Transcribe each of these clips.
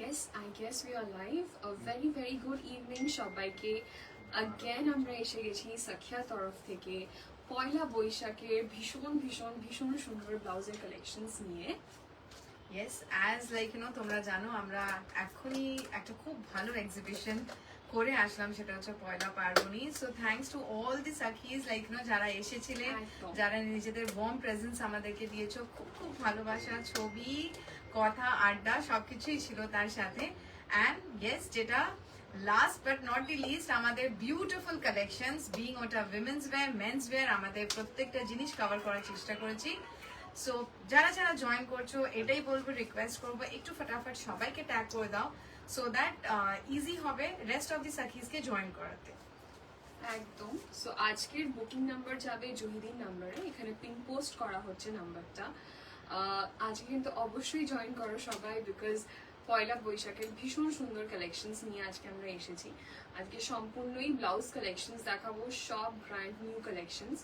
Yes, I guess we are live. A very good evening সবাইকে again আমরা এসে গেছি সাখিয়া তরফ থেকে পয়লা বৈশাখের ভীষণ সুন্দর ব্লাউজের কালেকশনস নিয়ে। Yes, as like তোমরা জানো আমরা এখনই একটা খুব ভালো এক্সিবিশন করে আসলাম, সেটা হচ্ছে পয়লা পার্বণী। So thanks to all the সাকিজ লাইক যারা এসেছিলেন, যারা নিজেদের ওয়ার্ম প্রেজেন্স আমাদেরকে দিয়েছো, খুব ভালোবাসা, ছবি, কথা, আড্ডা সবকিছুই ছিল তার সাথে। অ্যান্ড ইয়েস, যেটা last but not the least, আমাদের বিউটিফুল কালেকশনস, বিং ওটা উইমেন্স ওয়্যার, মেন্স ওয়্যার, আমাদের প্রত্যেকটা জিনিস কভার করার চেষ্টা করেছি। সো যারা যারা জয়েন করছো এটাই বলবো, রিকোয়েস্ট করবো একটু ফটাফট সবাইকে ট্যাগ করে দাও, সো দ্যাট ইজি হবে রেস্ট অফ দি সাকিজকে জয়েন করাতে। একদম। সো আজকের বুকিং নাম্বার যাবে জহিদিন নাম্বারে, এখানে পিন পোস্ট করা হচ্ছে নাম্বারটা। আজকে কিন্তু অবশ্যই জয়েন করো সবাই, বিকজ পয়লা বৈশাখের ভীষণ সুন্দর কালেকশনস নিয়ে আজকে আমরা এসেছি। আজকে সম্পূর্ণই ব্লাউজ কালেকশনস দেখাবো, সব brand new collections.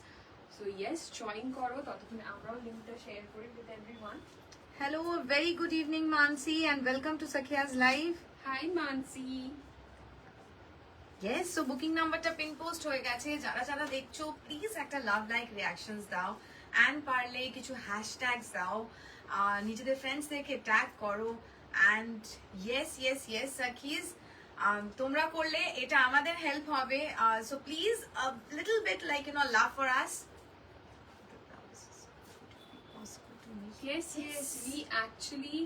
So yes, join করো, ততক্ষণ আমরাও লিঙ্কটা শেয়ার করি with everyone. Hello, very good evening Mansi and welcome to Sakhia's live. Hi Mansi. Yes, so booking numberটা pin post হয়ে গেছে। যারা যারা দেখছো প্লিজ একটা লাভ লাইক রিঅ্যাকশনস দাও, এন্ড পারলে কিছু হ্যাশট্যাগস দাও, নিজেদের ফ্রেন্ডসদেরকে ট্যাগ করো। এন্ড ইয়েস ইয়েস ইয়েস সাকিজ, তোমরা করলে এটা আমাদের হেল্প হবে। So please little bit like love for us. Yes, we actually,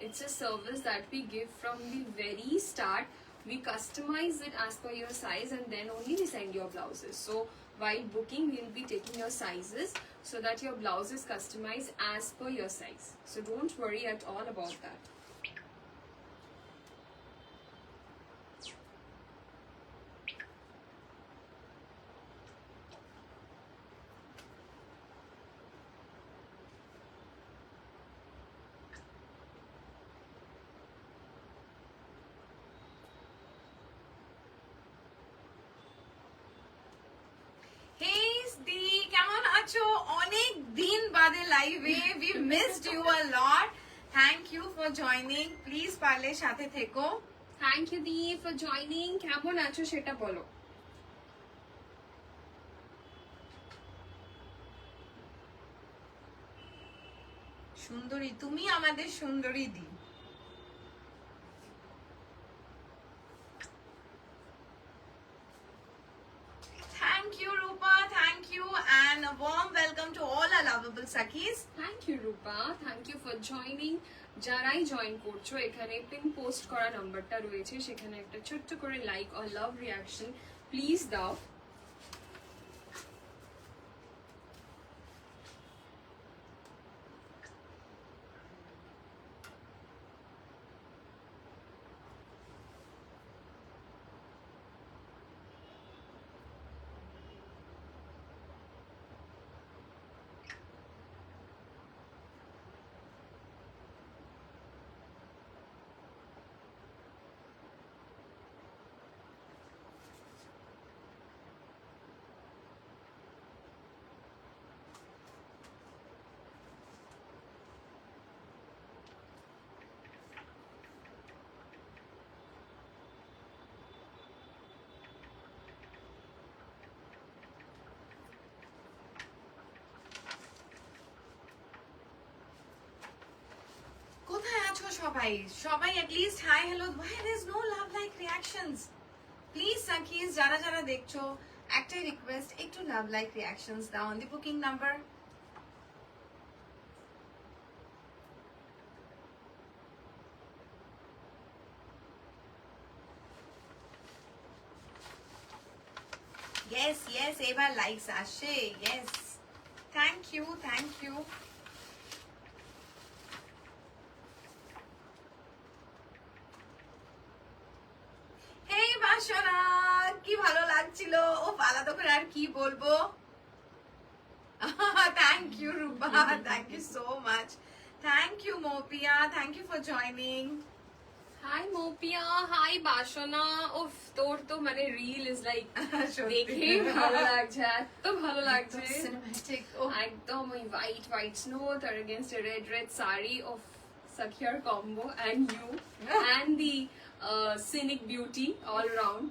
it's a service that we give from the very start. We customize it as per your size and then only we send your blouses. So while booking, we'll be taking your sizes so that your blouse is customized as per your size. So don't worry at all about that. অনেক দিন বাদে লাইভে, we missed you a lot. Thank you for joining. Please পারলে সাথে থেকো। Thank you Di for joining. কেমন আছো সেটা বলো। সুন্দরী তুমি, আমাদের সুন্দরী দি। Thank you Rupa, thank you, and a warm welcome to all our lovable Sakis. Thank you Rupa, thank you for joining. যারাই জয়েন করছো, এখানে পিন পোস্ট করা নাম্বারটা রয়েছে, সেখানে একটা ছোট্ট করে like or love reaction please দাও। সবাই সবাই at least hi hello, why there is no love like reactions? Please Sakis, যারা যারা দেখছো একটাই রিকোয়েস্ট, একটু লাভ লাইক রিঅ্যাকশনস দাও on the booking number. yes yes এবার লাইকস আসে। yes, thank you বাসনা, কি ভালো লাগছিল। ও আলাদা করে আর কি বলবো। Thank you Rupa, thank you so much. Thank you মোপিয়া, thank you for joining. Hi মোপিয়া, হাই বাসনা। উফ, তোর তো মানে রিল ইজ লাইক দেখেই ভালো লাগছে, এত ভালো লাগছে। একদম ওই হোয়াইট স্নো, তার এগেইনস্ট রেড শাড়ি। উফ, Sakhiyar combo and you and the scenic beauty all around,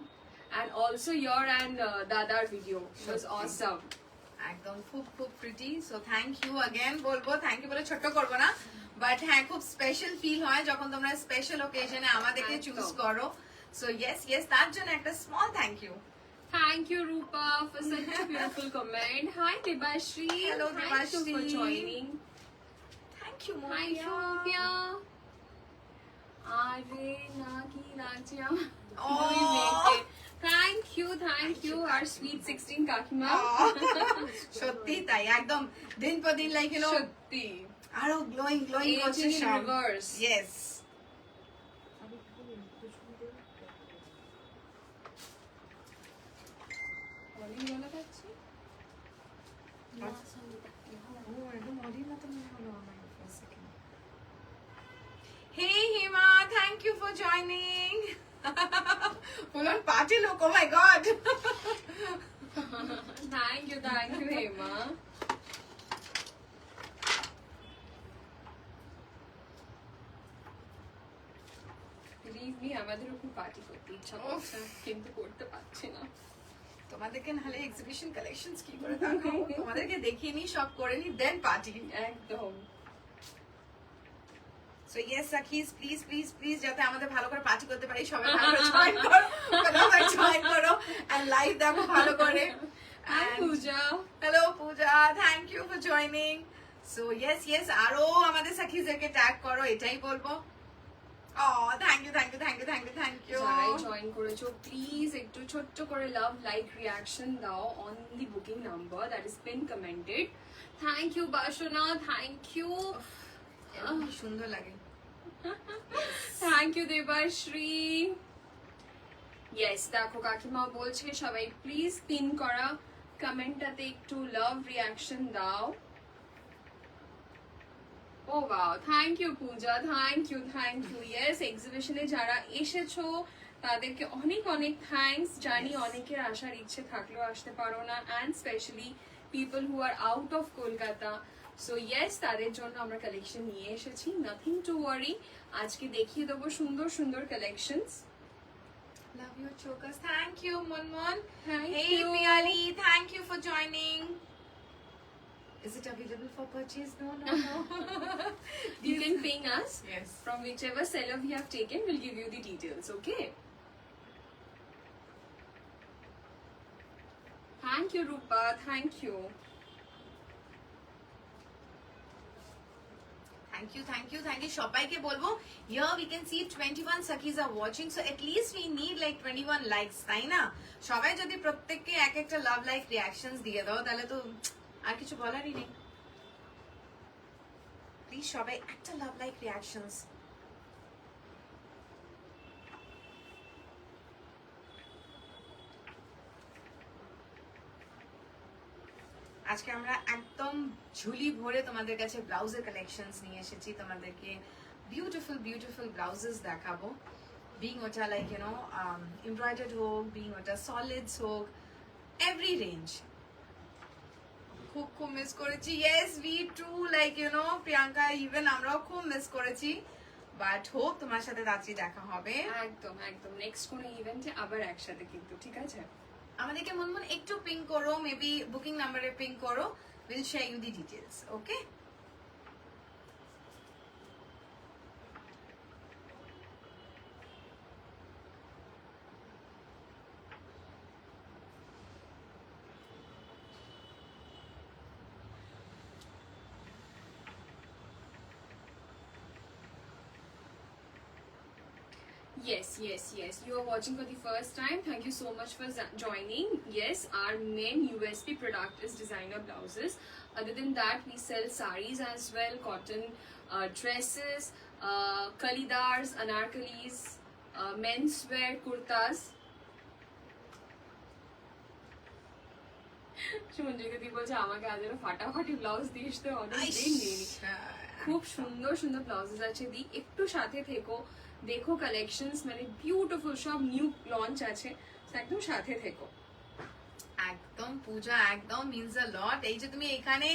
and also your and Dadar video was awesome. একদম খুব খুব pretty, so thank you again. বলবো থ্যাংক ইউ বলে ছোট করব না, বাট হ্যাঁ খুব স্পেশাল ফিল হয় যখন তোমরা স্পেশাল ওকেশনে আমাদেরকে চুজ একদম। করো। সো ইয়েস তার জন্য একটা small thank you. Thank you, Rupa, for such a beautiful comment. Hi, Debashri. Hello, Thank you for Debashri. joining. Thank you Thank you, Mopia. Are nagi rajya. Oh. Thank you, our sweet 16 Kakima. সত্যি তাই, একদম দিন পর দিন like Shatti. আরো glowing করছে Aging in সব। reverse. Yes Olive oil আছে? Hey Hima, thank you for joining. Full on party look, oh my god. Thank you, Hema. Believe me, আমাদের খুব পার্টি করতে ইচ্ছা করছে, কিন্তু করতে পারছি না। তোমাদেরকে নাহলে এক্সিবিশন কালেকশনস কি করে দেখাবো, তোমাদেরকে দেখিয়ে নি সব করে নি দেন পার্টি। একদম। সো ইয়েস সাকিস, প্লিজ যাতে আমাদের ভালো করে পার্টি করতে পারি, সবাই ভালো করে জয়েন করো, ফটাফট জয়েন করো এন্ড লাইভ দেখো ভালো করে। Hi, Pooja. Hello Pooja, thank you for joining. So yes আরো আমাদের সাকিজদেরকে ট্যাগ করো, এটাই বলবো। থ্যাংক ইউ যারাই জয়েন করেছো প্লিজ একটু ছোট্ট করে লাভ লাইক রিয়াকশন দাও on the booking number that is pin commented. Thank you Basana, thank you, সুন্দর লাগে। Thank you দেবাশ্রী। ইয়েস দেখো কাকিমা বলছে সবাই প্লিজ পিন করা কমেন্টটাতে একটু লাভ রিয়াকশন দাও। Oh wow, thank you Puja, thank you. Yes এক্সিবিশনে যারা এসেছো তাদেরকে অনেক থ্যাঙ্কস। জানি অনেকের আসার ইচ্ছে থাকলেও আসতে পারো না, and specially people who are out of Kolkata. So yes তাদের জন্য আমরা কালেকশন নিয়ে এসেছি, নাথিং টু ওয়ারি। আজকে দেখিয়ে দেবো সুন্দর collections. Love your chokers. Thank you, Munmun. Thank Hey, you. Piali. Thank you for joining. Is it available for purchase? No. You can ping us Yes. from whichever seller we have taken. We'll give you the details, okay? Thank you, Rupa. Thank you. Thank you. সবাইকে বলবো, here we can see 21 Sakis are watching, so at least we need like 21 likes, তাই না? সবাই যদি প্রত্যেককে একটা love like reactions দিয়ে দাও তাহলে তো আর কিছু বলারই নেই। প্লিজ সবাই একটা লাভ লাইক রিঅ্যাকশনস। আজকে আমরা একদম ঝুলি ভরে তোমাদের কাছে ব্লাউজের কালেকশনস নিয়ে এসেছি, তোমাদেরকে বিউটিফুল ব্লাউজেস দেখাবো। বিং ওটা লাইক এমব্রয়ডার্ড হোক, বিং ওটা সলিডস হোক, এভরি রেঞ্জ। খুব মিস করেছি। Yes we to like Priyanka, even আমরাও খুব মিস করেছি, বাট হোপ তোমার সাথে রাত্রি দেখা হবে। একদম নেক্সট কোনো ইভেন্টে আবার একসাথে কিন্তু, ঠিক আছে? আমাদেরকে মন একটু পিং করো, মেবি বুকিং নাম্বারে পিং করো, will share you the details, okay? Yes. You are watching for the first time. Thank you so much for joining. Yes, our main USP product is designer blouses. Other than that, we sell saris as well, cotton dresses, kalidars, anarkalis, menswear kurtas. সুমঞ্জিকাদি বলছে আমাকে আজ ফাটাফাটি blouse this, তো অনেক দিন নেই। খুব সুন্দর ব্লাউজেস আছে দি, একটু সাথে থেকো, দেখো কালেকশনস, মানে বিউটিফুল সব নিউ লঞ্চ আছে, একদম সাথে থেকো। একদম পূজা, একদম মিনস আ লট। এই যে তুমি এখানে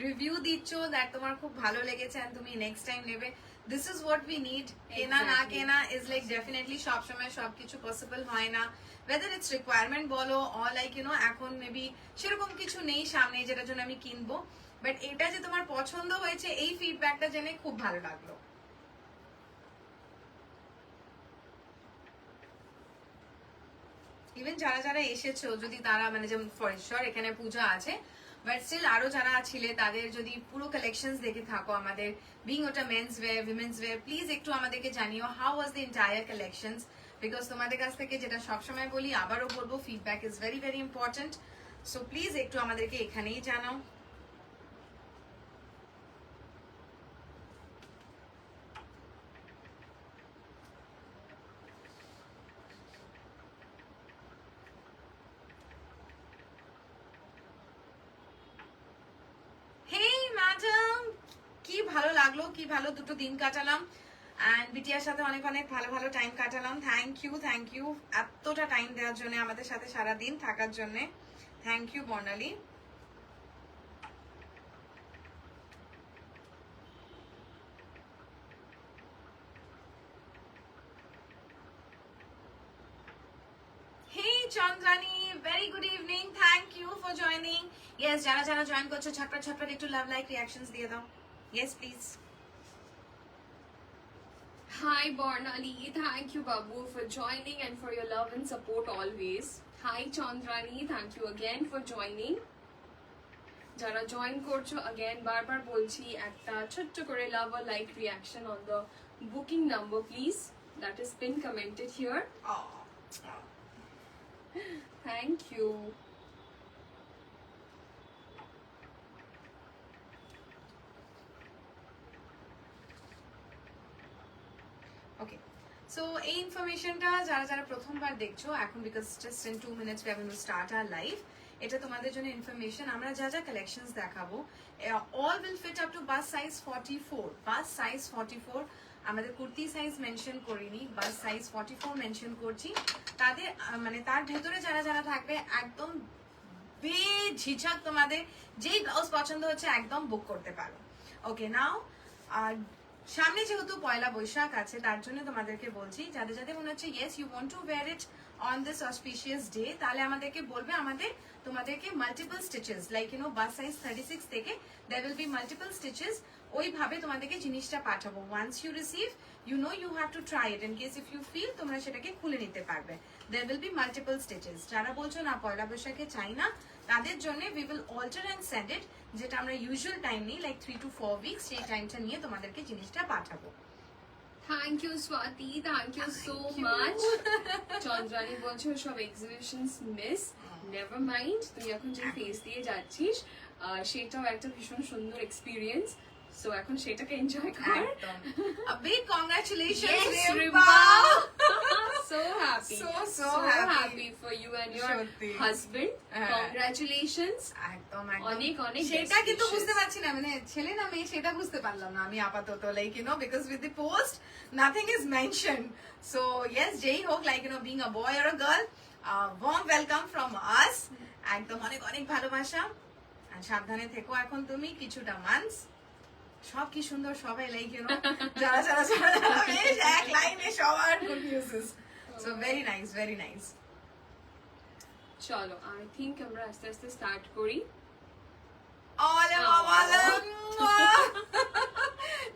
রিভিউ দিচ্ছ, দ্যাট তোমার খুব ভালো লেগেছে এন্ড তুমি নেক্সট টাইম নেবে, this is what we need. কেনা না Exactly. কেনা ইজ লাইক ডেফিনেটলি সবসময় সবকিছু পসিবল হয় না, whether it's requirement বলো or like you know এখন মেবি সেরকম কিছু নেই সামনে যেটার জন্য আমি কিনবো, বাট এটা যে তোমার পছন্দ হয়েছে এই ফিডব্যাকটা জেনে খুব ভালো লাগলো। ইভেন যারা যারা এসেছো যদি তারা মানে যেমন ফর শিওর এখানে পূজা আছে, বাট স্টিল আরো যারা ছিলে তাদের যদি পুরো কালেকশনস দেখে থাকো আমাদের, বিং ওটা men's wear women's wear, please একটু আমাদেরকে জানিও how was the entire collections, because তোমাদের কাছ থেকে যেটা সবসময় বলি আবারও বলবো, feedback is very very important. So please একটু আমাদেরকে এখানেই জানাও। হেই ম্যাডাম, কি ভালো লাগলো, কি ভালো দুটো দিন কাটালাম, অ্যান্ড বিটিয়ার সাথে অনেক অনেক ভালো ভালো টাইম কাটালাম। থ্যাংক ইউ এতটা টাইম দেওয়ার জন্য, আমাদের সাথে সারা দিন থাকার জন্য। Thank you Barnali. Hey Chandrani, very good evening. Thank you for joining. Yes, যারা যারা জয়েন করছো ঝটপট ঝটপট একটু লাভ লাইক রিঅ্যাকশনস দিয়ে দাও। Yes, please. Hi Barnali, thank you Babu for joining and for your love and support always. Hi Chandrani, thank you again for joining. যারা join করছো again বারবার বলছি একটা ছোট্ট করে love or like reaction on the booking number please, that is pinned commented here. Oh. Thank you. Okay. So এই ইনফরমেশনটা যারা যারা প্রথমবার দেখছো এখন, because just in 2 minutes we are going to start our live, এটা তোমাদের জন্য ইনফরমেশন। আমরা যা যা কালেকশনস দেখাবো all will fit up to bust size 44, bust size 44, আমাদের কুর্তি সাইজ মেনশন করিনি, বাস সাইজ 44 মেনশন করছি। তাদের মানে তার ভেতরে যারা যারা থাকবে একদম বেঝিঝক তোমাদের যেই ব্লাউজ পছন্দ হচ্ছে একদম বুক করতে পারো। ওকে নাও, আর সামনে যেহেতু পয়লা বৈশাখ আছে তার জন্য তোমাদেরকে বলছি, যাদের যাদের মনে হচ্ছে yes you want to wear it on this auspicious day, তাহলে আমাদেরকে বলবে, আমাদের তোমাদেরকে multiple stitches like you know bust size 36 থেকে there will be multiple stitches, ওইভাবে তোমাদেরকে জিনিসটা পাঠাবো। Once you receive you know you have to try it, in case if you feel তোমরা সেটাকে খুলে নিতে পারবে। There will be multiple stitches. যারা বলছো না পয়লা বৈশাখে চাই না, তাদের জন্য we will alter and send it, যেটা আমরা ইউজুয়াল টাইম নিই লাইক 3 to 4 weeks, সেই টাইমটা নিয়ে তোমাদেরকে জিনিসটা পাঠাবো। Thank you Swati, thank you so much. Chandrani বলছো সব এক্সিবিশনস মিস, নেভার মাইন্ড, তুই এখন যে ফেস দিয়ে যাচ্ছিস সেটাও একটা ভীষণ সুন্দর এক্সপিরিয়েন্স, সো এখন সেটাকে এনজয় কর। একদম। A big congratulations, Yes, Rimpa. So happy, So happy for you and your সত্যি। husband. হ্যাঁ। Congratulations. একদম অনেক অনেক সেটা কিন্তু best বুঝতে wishes. পারছি না, মানে ছেলে না মেয়ে সেটা বুঝতে পারলাম না আমি আপাতত, like you know because with the post nothing is mention. So yes, যেই হোক like you know being a boy or a girl, warm welcome from us. একদম অনেক অনেক ভালোবাসা, আর সাবধানে থেকো এখন তুমি কিছুটা মান্থস। সব কি সুন্দর, সবাই লাইক ইউ নো যারা যারা যারা যারা বেশ এক লাইনে সবার good newses. So very nice, very nice. চলো আই থিংক আমরা আস্তে আস্তে স্টার্ট করি।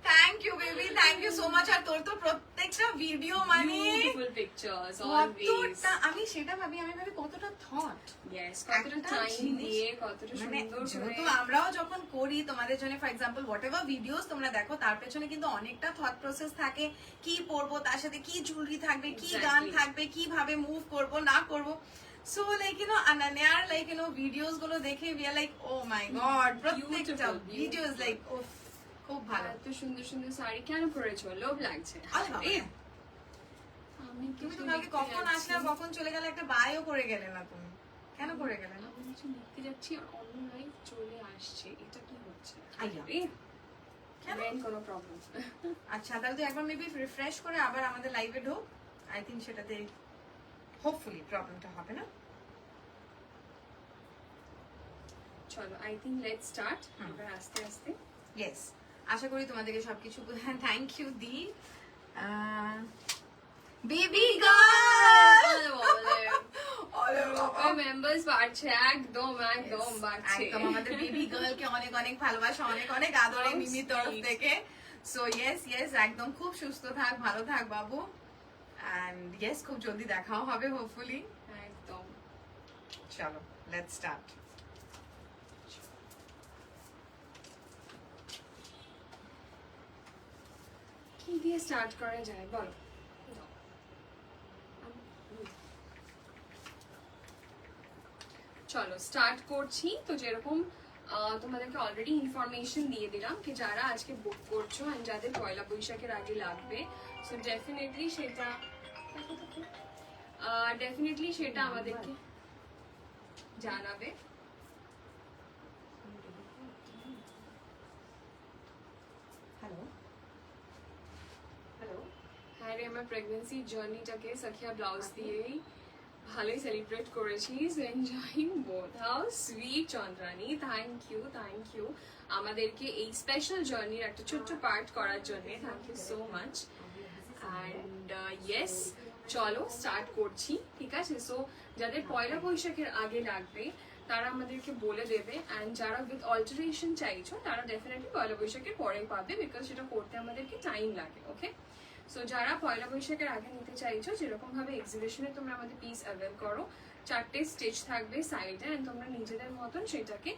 Thank you baby, thank you so much. আর তোর তো প্রত্যেকটা ভিডিও মানে Beautiful pictures always. আমি সেটা ভাবি, আমি ভাবি কতটা থট, Yes, কতটা একটা টাইম জিনিস, দিয়ে কতটা মানে সুন্দর যেহেতু করে। আমরাও যখন করি তোমাদের জন্য, for example what ever videos তোমরা দেখো, তার পেছনে কিন্তু অনেকটা থট প্রসেস থাকে, কি পরবো, তার সাথে কি জুয়েলারি থাকবে, কি গান Exactly. থাকবে, কিভাবে মুভ করব না করব। সো লাইক ইউ নো আনানিয়ার লাইক ইউ নো ভিডিওস গুলো দেখে we are like oh my god, প্রত্যেকটা Beautiful, ভিডিওস লাইক উফ খুব ভালো। এত সুন্দর সুন্দর শাড়ি কেন পরেছো? লোভ লাগছে। আরে বাবা, এ, আমি তুমি তো কিছু কালকে লিখতে কখন যাচ্ছি। আসলে আর কখন চলে গেলে, একটা বায়ও করে গেলে না তুমি, কেন করে গেলে না? আমি কিছু লিখতে যাচ্ছি আর অন্য লাইফ চলে আসছে, এটা কি হচ্ছে? আইয়া। এ, কেন? Again কোনো প্রবলেম। আচ্ছা তাহলে তুই একবার মেবি রিফ্রেশ করে আবার আমাদের লাইভে ঢোক, আই থিংক সেটাতে হোপফুলি প্রবলেমটা হবে না। চলো আই থিংক লেটস স্টার্ট এবার আস্তে আস্তে। ইয়েস, আশা করি তোমাদেরকে সবকিছু thank you the baby girl members বাড়ছে, একদম একদম বাড়ছে। একদম আমাদের বেবি গার্লকে অনেক অনেক ভালোবাসা, অনেক অনেক আদরে মিমির তরফ থেকে। সো ইয়েস একদম খুব সুস্থ থাক, ভালো থাক বাবু, এন্ড ইয়েস খুব জলদি দেখাও হবে হোপফুলি। একদম। চলো লেটস স্টার্ট। কি দিয়ে স্টার্ট করা যায় বলো? চলো স্টার্ট করছি। তো যেরকম তোমাদেরকে অলরেডি ইনফরমেশন দিয়ে দিলাম কি যারা আজকে বুক করছো এন্ড যাদের পয়লা বৈশাখের আগে লাগবে, সো ডেফিনেটলি সেটা আমাদেরকে জানাবে। হ্যাঁ রে, আমার প্রেগনেন্সি জার্নিটাকে সখিয়া ব্লাউজ দিয়েই ভালোই সেলিব্রেট করেছি। Enjoying both. How sweet Chandrani, thank you আমাদেরকে এই স্পেশাল জার্নির একটা ছোট্ট পার্ট করার জন্য। Thank you so much. And yes, চলো স্টার্ট করছি, ঠিক আছে? সো যাদের পয়লা বৈশাখের আগে লাগবে তারা আমাদেরকে বলে দেবে, অ্যান্ড যারা উইথ অল্টারেশন চাইছো তারা ডেফিনেটলি পয়লা বৈশাখের পরে পাবে, বিকজ সেটা করতে আমাদেরকে টাইম লাগে। ওকে, সো যারা পয়লা বৈশাখের আগে নিতে চাইছো, যেরকম ভাবে এক্সিবিশনে তোমরা আমাদের পিস অ্যাভেল করো, 4টে স্টিচ থাকবে সাইডে, এন্ড তোমরা নিজেদের মতন সেটাকে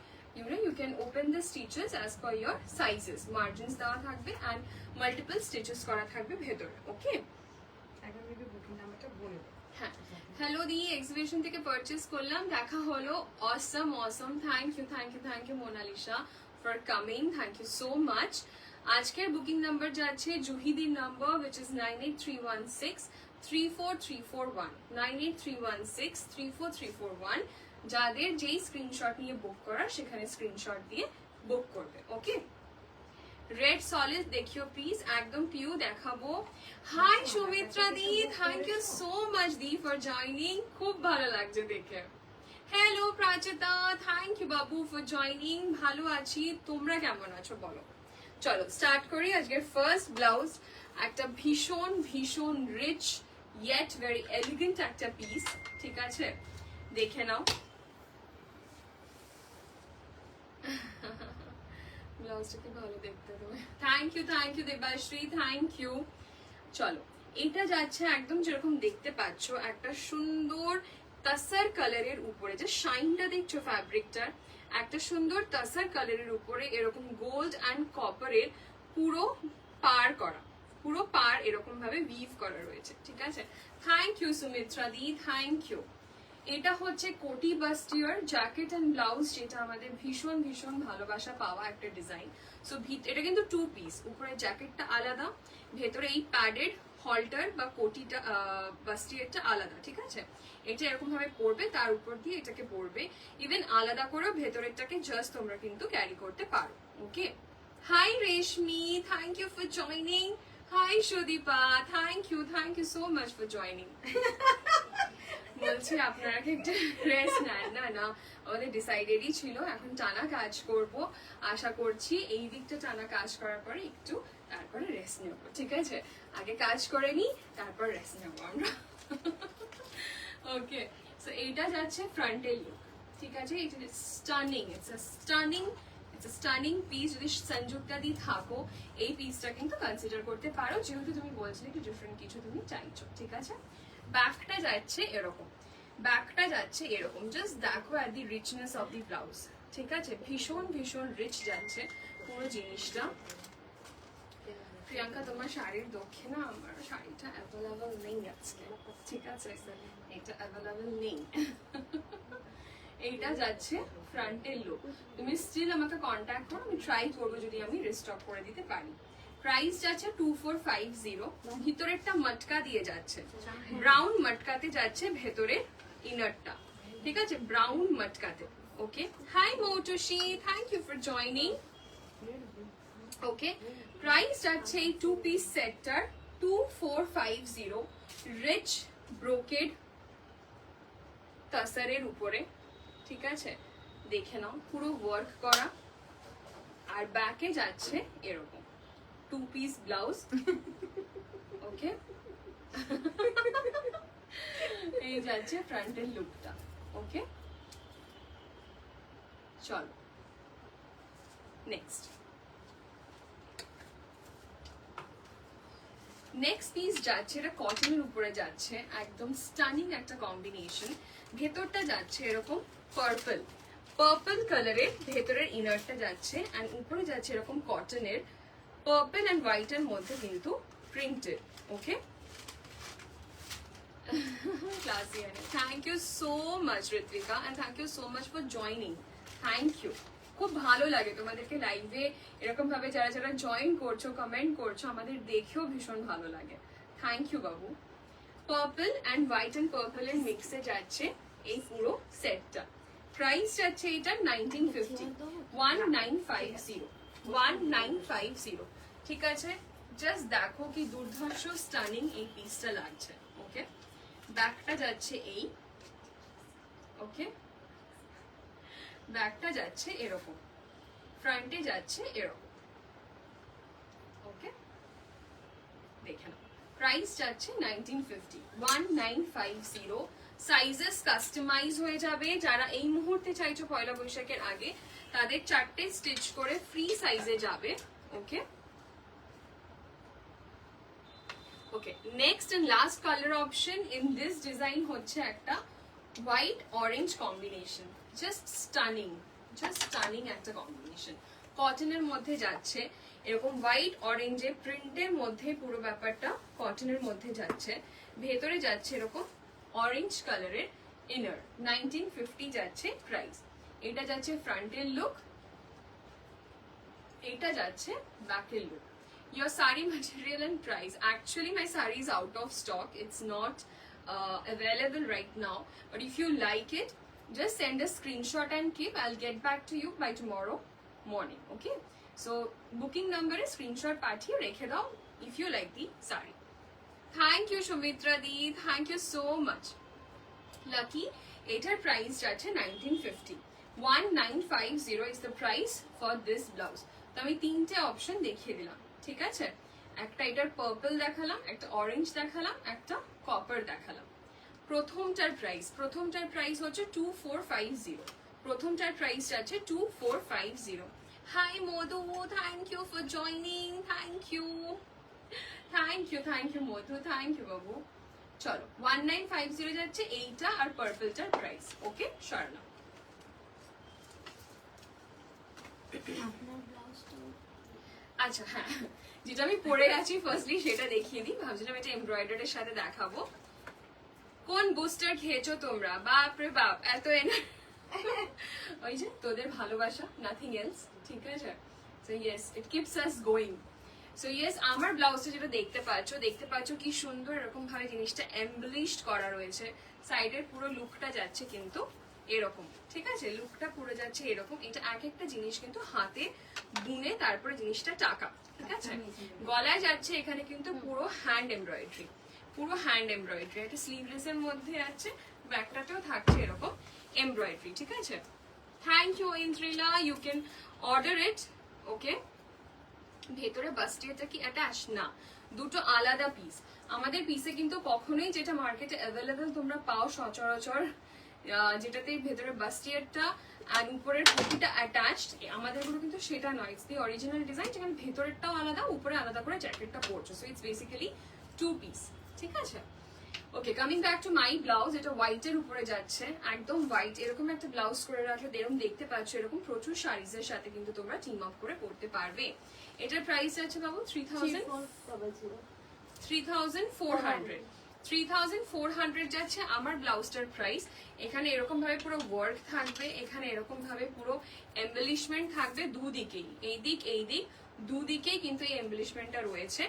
you can open the stitches as per your sizes, margins দেওয়া থাকবে and multiple stitches করা থাকবে ভেতরে। ওকে, একবার বেবি বুকিং নাম্বারটা বলে দাও। হ্যাঁ, হ্যালো দি, এক্সিবিশন থেকে পারচেজ করলাম, দেখা হলো, awesome. Thank you Monalisa for coming, thank you so much. আজকের বুকিং নাম্বার যাচ্ছে জুহিদির নাম্বার, which is 9831634341 9831634341। যাদের যেই স্ক্রিনশট নিয়ে বুক করার সেখানে স্ক্রিনশট দিয়ে বুক করবে। ওকে, রেড সলিড দেখিও প্লিজ, একদম পিউ দেখাবো। হাই সৌমিত্রা দি, থ্যাংক ইউ সো মাচ দি ফর জয়নিং, খুব ভালো লাগছে দেখে। হ্যালো প্রাচিতা, থ্যাংক ইউ বাবু ফর জয়নিং, ভালো আছি, তোমরা কেমন আছো বলো? চলো স্টার্ট করি। আজকের ফার্স্ট ব্লাউজ একটা ভীষণ রিচ ইয়েট ভেরি এলিগেন্ট একটা পিস, ঠিক আছে? দেখে নাও ব্লাউজটা কি ভালো দেখতে তুমি। Thank you Debashree, thank you. চলো, এটা যাচ্ছে একদম যেরকম দেখতে পাচ্ছ একটা সুন্দর তাসার কালারের উপরে, যে শাইনটা দেখছো ফ্যাব্রিকটার, একটা সুন্দর তাসার কালারের উপরে এরকম গোল্ড অ্যান্ড কপারের পুরো পার এরকম ভাবে উইভ করা রয়েছে, ঠিক আছে? Thank you Sumitra di, thank you. এটা হচ্ছে কোটি বাস্টিয়ার জ্যাকেট অ্যান্ড ব্লাউজ, যেটা আমাদের ভীষণ ভালোবাসা পাওয়া একটা ডিজাইন। সো এটা কিন্তু 2 পিস, উপরে জ্যাকেটটা আলাদা, ভেতরে এই প্যাডেড হল্টার বা কোটিটা বাস্টিয়ারটা আলাদা, ঠিক আছে? এটা এরকম ভাবে পরবে, তার উপর দিয়ে এটাকে পরবে, ইভেন আলাদা করেও ভেতরেরটাকে জাস্ট তোমরা কিন্তু ক্যারি করতে পারো। Okay, hi Reshmi, thank you for joining. Hi Sudipa, thank you so much for joining. বলছি আপনারা কি একটা রেস্ট নেন? না, আমাদের ডিসাইডেডই ছিল এখন টানা কাজ করব, আশা করছি এই দিকটা টানা কাজ করার পরে একটু তারপরে রেস্ট নেব, ঠিক আছে? আগে কাজ করে নি, তারপর রেস্ট নেব আমরা। ওকে, সো এইটা যাচ্ছে ফ্রন্টের লুক, ঠিক আছে? এটা স্টানিং পিস। যদি সংযুক্তা দিয়ে থাকো এই পিসটা কিন্তু কনসিডার করতে পারো, যেহেতু তুমি বলছিলে একটু ডিফারেন্ট কিছু তুমি চাইছো, ঠিক আছে? ব্যাকটা যাচ্ছে এরকম, জাস্ট দেখো at the richness of the blouse, ঠিক আছে? ভীষণ রিচ যাচ্ছে পুরো জিনিসটা। প্রিয়াঙ্কা, তোমার শাড়ির দক্ষিণা, আমার শাড়িটা অ্যাভেলেবল নেই আজকে, ঠিক আছে? এটা অ্যাভেলেবল নেই। এইটা যাচ্ছে ফ্রন্টের লুক। তুমি স্টিল আমাকে কন্ট্যাক্ট করো, আমি ট্রাই করবো যদি আমি রিস্টক করে দিতে পারি। প্রাইস যাচ্ছে 2450। ভিতরেরটা মটকা দিয়ে যাচ্ছে, ব্রাউন মটকাতে যাচ্ছে ভেতরে ইনারটা, ঠিক আছে? ব্রাউন মটকাতে। Okay, hi Moutushi, thank you for joining. Okay, price যাচ্ছে এই 2 পিস সেটটার 2450, রিচ ব্রোকেড তাসারের উপরে, ঠিক আছে? দেখে নাও পুরো ওয়ার্ক করা, আর ব্যাকে যাচ্ছে এরকম, 2-piece ব্লাউজ। ওকে, এই যাচ্ছে ফ্রন্টের লুকটা। ওকে, চলো নেক্সট। নেক্সট পিস যাচ্ছে, এটা কটনের উপরে যাচ্ছে, একদম স্টানিং একটা কম্বিনেশন। ভেতরটা যাচ্ছে এরকম পার্পল কালারের, ভেতরের ইনারটা যাচ্ছে অ্যান্ড উপরে যাচ্ছে এরকম কটনের পার্পল অ্যান্ড হোয়াইট এর মধ্যে কিন্তু printed. Okay, classy. Thank you so much Ritwika and thank you so much for joining. Thank you, খুব ভালো লাগে তোমাদেরকে লাইভে এরকম ভাবে যারা যারা জয়েন করছো, কমেন্ট করছো, আমাদের দেখেও ভীষণ ভালো লাগে। Thank you Babu. Purple and white and purple এর মিক্সে যাচ্ছে এই পুরো সেটটা। প্রাইস যাচ্ছে এটা 1950, 1950, 1950। ঠিক আছে, জাস্ট দেখো কি দুর্ধর্ষ স্টানিং এই পিসটা লাগছে। ওকে, ব্যাকটা যাচ্ছে এই, ওকে, ব্যাকটা যাচ্ছে এরকম, ফ্রন্টে যাচ্ছে এরকম। ওকে, দেখে নাও। প্রাইস যাচ্ছে 1950, 1950। সাইজেস কাস্টমাইজ হয়ে যাবে। যারা এই মুহূর্তে চাইছো পয়লা বৈশাখের আগে, তাদের 4টে স্টিচ করে ফ্রি সাইজে যাবে। Okay, okay, next and last colour option in this design হচ্ছে একটা white orange combination. Just stunning একটা কম্বিনেশন। কটনের মধ্যে যাচ্ছে এরকম হোয়াইট অরেঞ্জে প্রিন্টের মধ্যে, পুরো ব্যাপারটা কটনের মধ্যে যাচ্ছে। ভেতরে যাচ্ছে এরকম অরেঞ্জ কালারের ইনার। 1950 যাচ্ছে প্রাইস। এটা যাচ্ছে ফ্রন্টের লুক, এটা যাচ্ছে ব্যাকের look. Your sari material and price. Actually, my sari is out of stock. It's not available right now. But if you like it, just send a screenshot and keep. I'll get back to you by tomorrow morning. Okay? So, booking number is screenshot পাঠিয়ে রেখে দাও if you like the sari. Thank you, Shumitra Di. Thank you so much. Lucky, এটার price যাচ্ছে 1950. 1950 is the price for this blouse. তো আমি 3টে option দেখিয়ে দিলাম। ঠিক আছে, একটা এটার পার্পল দেখালাম, একটা অরেঞ্জ দেখালাম, একটা কপার দেখালাম। প্রথমটার প্রাইস হচ্ছে 2450। প্রথমটার প্রাইস যাচ্ছে 2450। Hi Madhu, thank you for joining. Thank you Madhu, thank you বাবু। চলো, 1950 যাচ্ছে এইটা আর পার্পলটার প্রাইস। ওকে, স্বর্ণা। আচ্ছা, হ্যাঁ, যেটা আমি পরে আছি ফার্স্টলি সেটা দেখিয়ে দিই। ভাবছিলাম এটা এমব্রয়ডারির সাথে দেখাবো। কোন বুস্টার খেয়েছো তোমরা? বাপ রে বাপ, এত ওই যে তোদের ভালোবাসা, নাথিং এলস। ঠিক আছে, so yes, it keeps us going. So yes, আমার ব্লাউজটা যেটা দেখতে পাচ্ছ কি সুন্দর এরকম ভাবে জিনিসটা এমব্লিশড করা রয়েছে। সাইডের পুরো লুকটা যাচ্ছে কিন্তু এরকম। ঠিক আছে, লুকটা পুরো যাচ্ছে এরকম। এটা এক একটা জিনিস কিন্তু হাতে বুনে তারপরে জিনিসটা টাকা। ঠিক আছে, গলায় যাচ্ছে এখানে কিন্তু পুরো হ্যান্ড এমব্রয়ডারি, একটা স্লিভলেস এর মধ্যে আছে, ব্যাকটাতেও থাকছে এরকম এমব্রয়ডারি। ঠিক আছে, thank you Indrila, you can order it. Okay, ভেতরে বাস্টিয়াটা কি অ্যাটাচ না, দুটো আলাদা পিস। আমাদের পিসে কিন্তু কখনোই যেটা মার্কেটে অ্যাভেলেবেল তোমরা পাও সচরাচর, যেটাতে ভেতরে বাস্টিয়ারটা আর উপরের পুঁতিটা অ্যাটাচড, আমাদেরগুলো কিন্তু সেটা নয়। ইটস দি অরিজিনাল ডিজাইন, যেখানে ভেতরেরটাও আলাদা, উপরে আলাদা করে জ্যাকেটটা পরছো। So it's basically 2 piece. ঠিক আছে, okay, coming back to my blouse. এটা হোয়াইটের উপরে যাচ্ছে, একদম হোয়াইট। এরকম একটা ব্লাউজ করে রাখলে এরকম দেখতে পাচ্ছ, এরকম প্রচুর শাড়িজের সাথে কিন্তু তোমরা টিম আপ করে পরতে পারবে। এটার প্রাইস যাচ্ছে বাবু 3400 যাচ্ছে আমার ব্লাউজটার প্রাইস। এখানে এরকম ভাবে পুরো ওয়ার্ক থাকবে, এখানে এরকম ভাবে পুরো এমবেলিশমেন্ট থাকবে দুদিকেই, এই দিক দুদিকেই কিন্তু এই এমবেলিশমেন্টটা রয়েছে।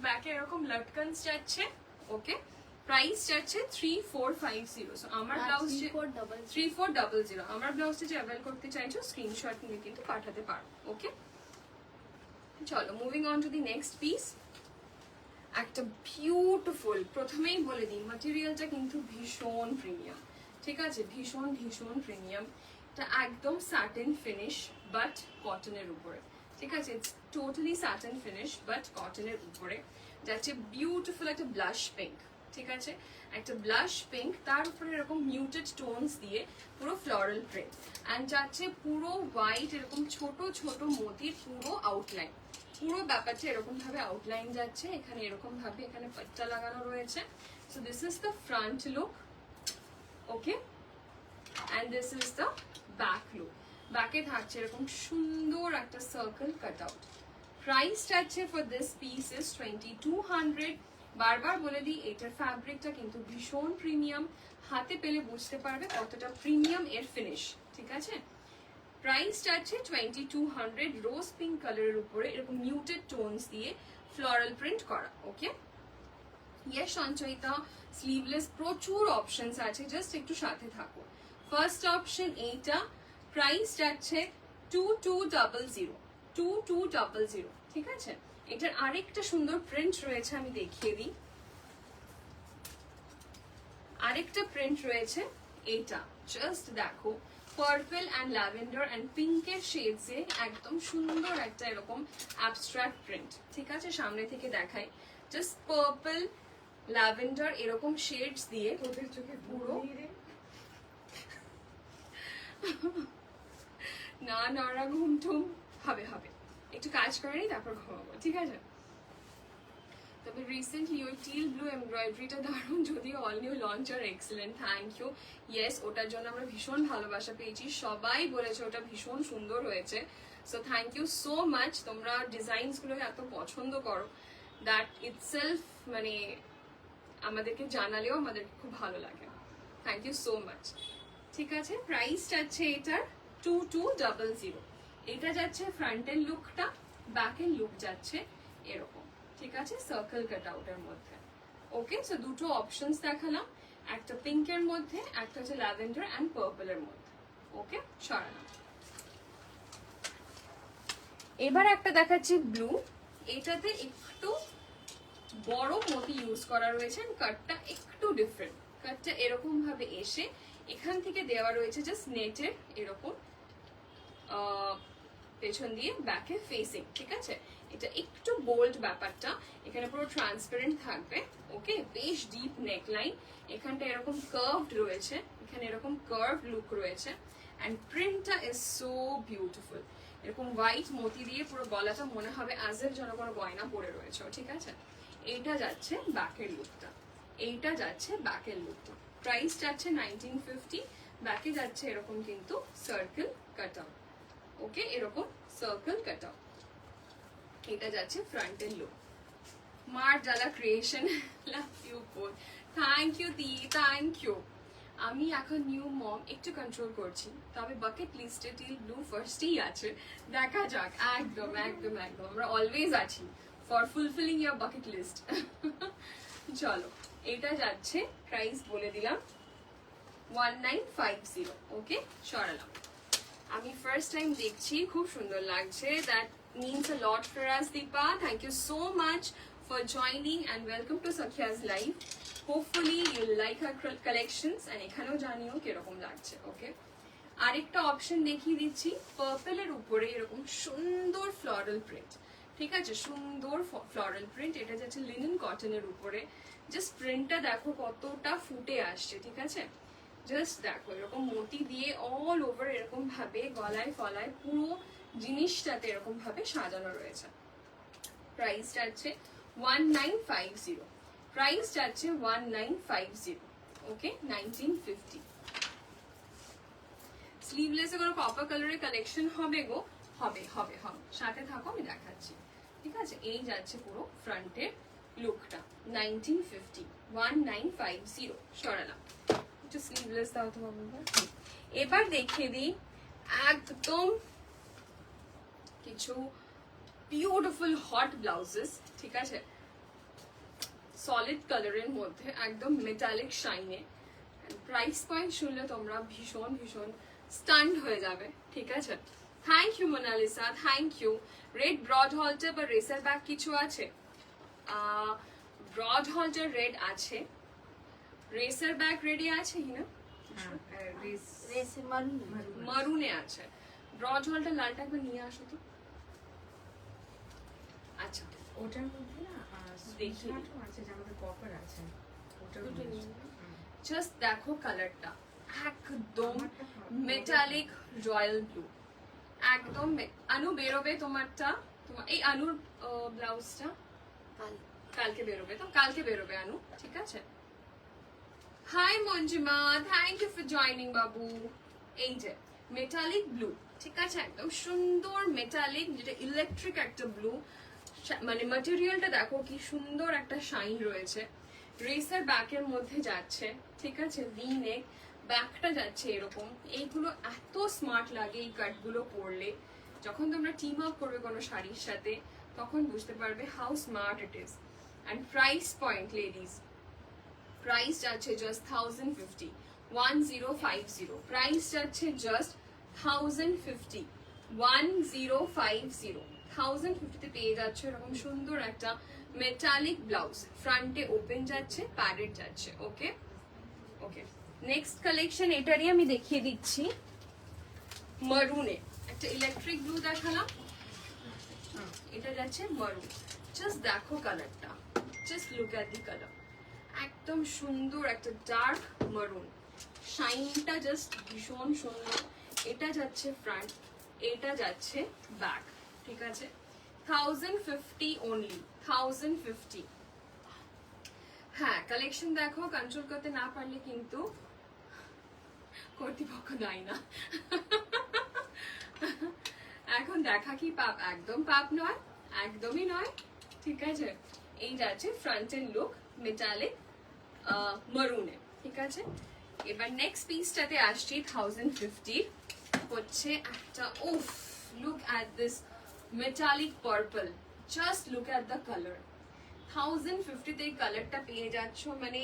ব্যাকে এরকম লটকনস যাচ্ছে। ওকে, প্রাইস যাচ্ছে 3450। সো আমার ব্লাউজ 3400, আমার ব্লাউজটা যে অ্যাভেল করতে চাইছো স্ক্রিনশট নিয়ে কিন্তু পাঠাতে পারো। ওকে, চলো moving on to the next piece. একটা বিউটিফুল, প্রথমেই বলে দিই ম্যাটেরিয়ালটা কিন্তু ভীষণ প্রিমিয়াম। ঠিক আছে, ভীষণ প্রিমিয়াম। এটা একদম স্যাটিন ফিনিশ বাট কটনের উপরে। ঠিক আছে, it's totally satin finish but কটনের উপরে, যাচ্ছে বিউটিফুল একটা ব্লাশ পিঙ্ক, ঠিক আছে, একটা ব্লাশ পিঙ্ক, তার উপরে এরকম মিউটেড টোনস দিয়ে পুরো ফ্লোরাল প্রিন্ট, অ্যান্ড যাচ্ছে পুরো হোয়াইট এরকম ছোট ছোট মোতির পুরো আউটলাইন, পুরো ব্যাপারটা এরকম ভাবে আউটলাইন যাচ্ছে, এখানে এরকম ভাবে এখানে পাট্টা লাগানো রয়েছে। So this is the front look, okay, and this is the back look. ব্যাকে থাকছে এরকম সুন্দর একটা সার্কেল কাট আউট। প্রাইস যাচ্ছে ফর দিস পিস ইজ 2200। বারবার বলে দিই এটার ফ্যাব্রিকটা কিন্তু ভীষণ প্রিমিয়াম, হাতে পেলে বুঝতে পারবে কতটা প্রিমিয়াম এর ফিনিশ, ঠিক আছে। প্রাইস যাচ্ছে 2200, রোজ পিঙ্ক কালারের উপরে এরকম মিউটেড টোনস দিয়ে ফ্লোরাল প্রিন্ট করা, ওকে। ইয়েস সঞ্চয়িতা, স্লিভলেস প্রচুর অপশনস আছে, জাস্ট একটু সাথে থাকো। ফার্স্ট অপশন এইটা, প্রাইস যাচ্ছে 2200, 2200, ঠিক আছে। এটার আরেকটা সুন্দর প্রিন্ট রয়েছে, আমি দেখিয়ে দিই। আরেকটা প্রিন্ট রয়েছে এইটা, জাস্ট দেখো, পার্পল অ্যান্ড ল্যাভেন্ডার অ্যান্ড পিঙ্কের শেডসে একদম সুন্দর একটা এরকম অ্যাবস্ট্রাক্ট প্রিন্ট, ঠিক আছে। সামনে থেকে দেখাই, জাস্ট পার্পল ল্যাভেন্ডার এরকম শেডস দিয়ে তোদের চোখে পুরো না নড়া ঘুমটুম হবে হবে, একটু কাজ করে নি তারপর ঘুমাবো, ঠিক আছে। তবে রিসেন্টলি ওই টিল ব্লু এমব্রয়ডারিটা দারুণ, যদিও অল নিউ লঞ্চ আর এক্সেলেন্ট, থ্যাংক ইউ। ইয়েস, ওটার জন্য আমরা ভীষণ ভালোবাসা পেয়েছি, সবাই বলেছে ওটা ভীষণ সুন্দর হয়েছে, so thank you so much. তোমরা ডিজাইনসগুলোকে এত পছন্দ করো, দ্যাট ইটসেলফ মানে আমাদেরকে জানালেও আমাদেরকে খুব ভালো লাগে, থ্যাংক ইউ সো মাচ, ঠিক আছে। প্রাইস যাচ্ছে এটার 2200। এটা যাচ্ছে ফ্রন্টের লুকটা, ব্যাকের লুক যাচ্ছে এরকম, ঠিক আছে, সার্কেল কাট আউটের মধ্যে, ওকে। সো দুটো অপশনস দেখালাম, একটা পিঙ্কের মধ্যে, একটা হচ্ছে ল্যাভেন্ডার অ্যান্ড পার্পলের মধ্যে, ওকে, সরালাম। এবার একটা দেখাচ্ছি ব্লু, এটাতে একটু বড় মতি ইউজ করা রয়েছে, কাটটা একটু ডিফারেন্ট, কাটটা এরকম ভাবে এসে এখান থেকে দেওয়া রয়েছে জাস্ট নেটের এরকম পেছন দিয়ে ব্যাকে ফেসিং, ঠিক আছে। এটা একটু বোল্ড ব্যাপারটা, এখানে পুরো ট্রান্সপারেন্ট থাকবে, ওকে, বেশ ডিপ নেকলাইন, এখানটা এরকম কার্ভড রয়েছে, এখানে এরকম কার্ভ লুক রয়েছে, অ্যান্ড প্রিন্টটা ইজ সো বিউটিফুল, এরকম হোয়াইট মতি দিয়ে পুরো গলাটা মনে হবে অ্যাজ এফ যেন কোনো গয়না পরে রয়েছে, ঠিক আছে। এইটা যাচ্ছে ব্যাকের লুকটা, এইটা যাচ্ছে ব্যাকের লুকটা। প্রাইস যাচ্ছে 1950, ব্যাকে যাচ্ছে এরকম কিন্তু সার্কেল কাট আউট, ওকে, এরকম সার্কেল কাট আউট। এটা যাচ্ছে ফ্রন্টের লুক। মার ডালা creation, love you both, thank you di, thank you. আমি এখন নিউ মম, একটু কন্ট্রোল করছি, তবে বাকেট লিস্টে টিল ব্লু ফার্স্টেই আছে, দেখা যাক। একদম একদম একদম, আমরা অলওয়েজ আছি for fulfilling your bucket list. চলো, এটা যাচ্ছে, প্রাইস বলে দিলাম 1950, ওকে, সরালাম। আমি ফার্স্ট টাইম দেখছি, খুব সুন্দর লাগছে, that means a lot for us, Deepa. Thank you so much for joining and welcome to Sakya's live. Hopefully you'll like her collections and এখানেও জানিও কিরকম লাগছে, ওকে। আরেকটা অপশন দেখিয়ে দিচ্ছি, পার্পলের উপরে এরকম সুন্দর ফ্লোরাল প্রিন্ট, ঠিক আছে, সুন্দর ফ্লোরাল প্রিন্ট, এটা যাচ্ছে লিনেন কটনের উপরে, জাস্ট প্রিন্টটা দেখো কতটা ফুটে আসছে, ঠিক আছে, জাস্ট দেখো এরকম মতি দিয়ে অল ওভার এরকম ভাবে গলায় ফলায় পুরো জিনিসটাতে এরকম ভাবে সাজানো রয়েছে। প্রাইস যাচ্ছে 1950, প্রাইস যাচ্ছে 1950, ওকে, 1950। স্লিভলেসে কোনো কপার কালারের কালেকশন হবে গো, হবে হবে হবে, সাথে থাকো আমি দেখাচ্ছি, ঠিক আছে। এই যাচ্ছে পুরো ফ্রন্টের লুকটা, 1950, 1950, সরালাম। একটু স্লিভলেস দাও তো বাবু। এবার দেখিয়ে দিই একদম কিছু বিউটিফুল হট ব্লাউজেস, ঠিক আছে, সলিড কালারের মধ্যে একদম মেটালিক শাইনে। প্রাইস পয়েন্ট শুনলে তোমরা ভীষণ ভীষণ স্টান্ড হয়ে যাবে, ঠিক আছে। Thank you Monalisa, thank you. Red broad halter বা রেসার ব্যাগ কিছু আছে? ব্রড হল্টার রেড আছে, রেসার ব্যাগ রেডি আছে কি না? মারুনে আছে। ব্রড হল্টার লালটা একবার নিয়ে আসো তো। আচ্ছা ওটার মধ্যে না দেখি। সুইচটাও আছে, যে আমাদের কপার আছে ওটার দুটো মধ্যে। নিয়ে জাস্ট দেখো কালারটা একদম মেটালিক রয়্যাল ব্লু, একদম আনু বেরোবে তোমারটা, তোমার এই আনুর ব্লাউজটা কালকে বেরোবে, তো কালকে বেরোবে আনু, ঠিক আছে। Hi Manjima, thank you for joining বাবু। এই যে মেটালিক ব্লু, ঠিক আছে, একদম সুন্দর মেটালিক, যেটা ইলেকট্রিক একটা ব্লু, মানে ম্যাটেরিয়ালটা দেখো কি সুন্দর একটা শাইন রয়েছে। রেসার ব্যাকের মধ্যে যাচ্ছে, ঠিক আছে, ভি নেক, ব্যাকটা যাচ্ছে এরকম। এইগুলো এত স্মার্ট লাগে এই কাটগুলো পরলে, যখন তোমরা টিম আপ করবে কোনো শাড়ির সাথে তখন বুঝতে পারবে how smart it is. And price point ladies, price যাচ্ছে জাস্ট 1050, 1050, প্রাইস যাচ্ছে জাস্ট 1050, 1050, 1050 তে পেয়ে যাচ্ছে এরকম সুন্দর একটা মেটালিক ব্লাউজ, ফ্রন্টে ওপেন যাচ্ছে, প্যাডেড যাচ্ছে। ওকে ওকে, নেক্সট কালেকশন এটারই আমি দেখিয়ে দিচ্ছি, মারুনে একটা ইলেকট্রিক ব্লু দেখালাম, এটা যাচ্ছে মারুন। জাস্ট দেখো কালারটা, জাস্ট লুক এট দি কালার, একদম সুন্দর একটা ডার্ক মারুন, শাইনটা জাস্ট ভীষণ সুন্দর। এটা যাচ্ছে ফ্রন্ট, এটা যাচ্ছে ব্যাক, ঠিক আছে। 1050 অনলি, 1050। হ্যাঁ কালেকশন দেখো, কন্ট্রোল করতে না পারলে কিন্তু কর্তৃপক্ষ দেয় না। এখন দেখা কি পাপ, একদম পাপ নয়, একদমই নয়, ঠিক আছে। এই যাচ্ছে ফ্রন্টের লুক মেটালিক মারুনে, ঠিক আছে। এবার নেক্সট পিসটাতে আসছি 1050, হচ্ছে একটা, উফ look at this metallic purple, just look at the colour. 1050 তে কালারটা পেয়ে যাচ্ছ, মানে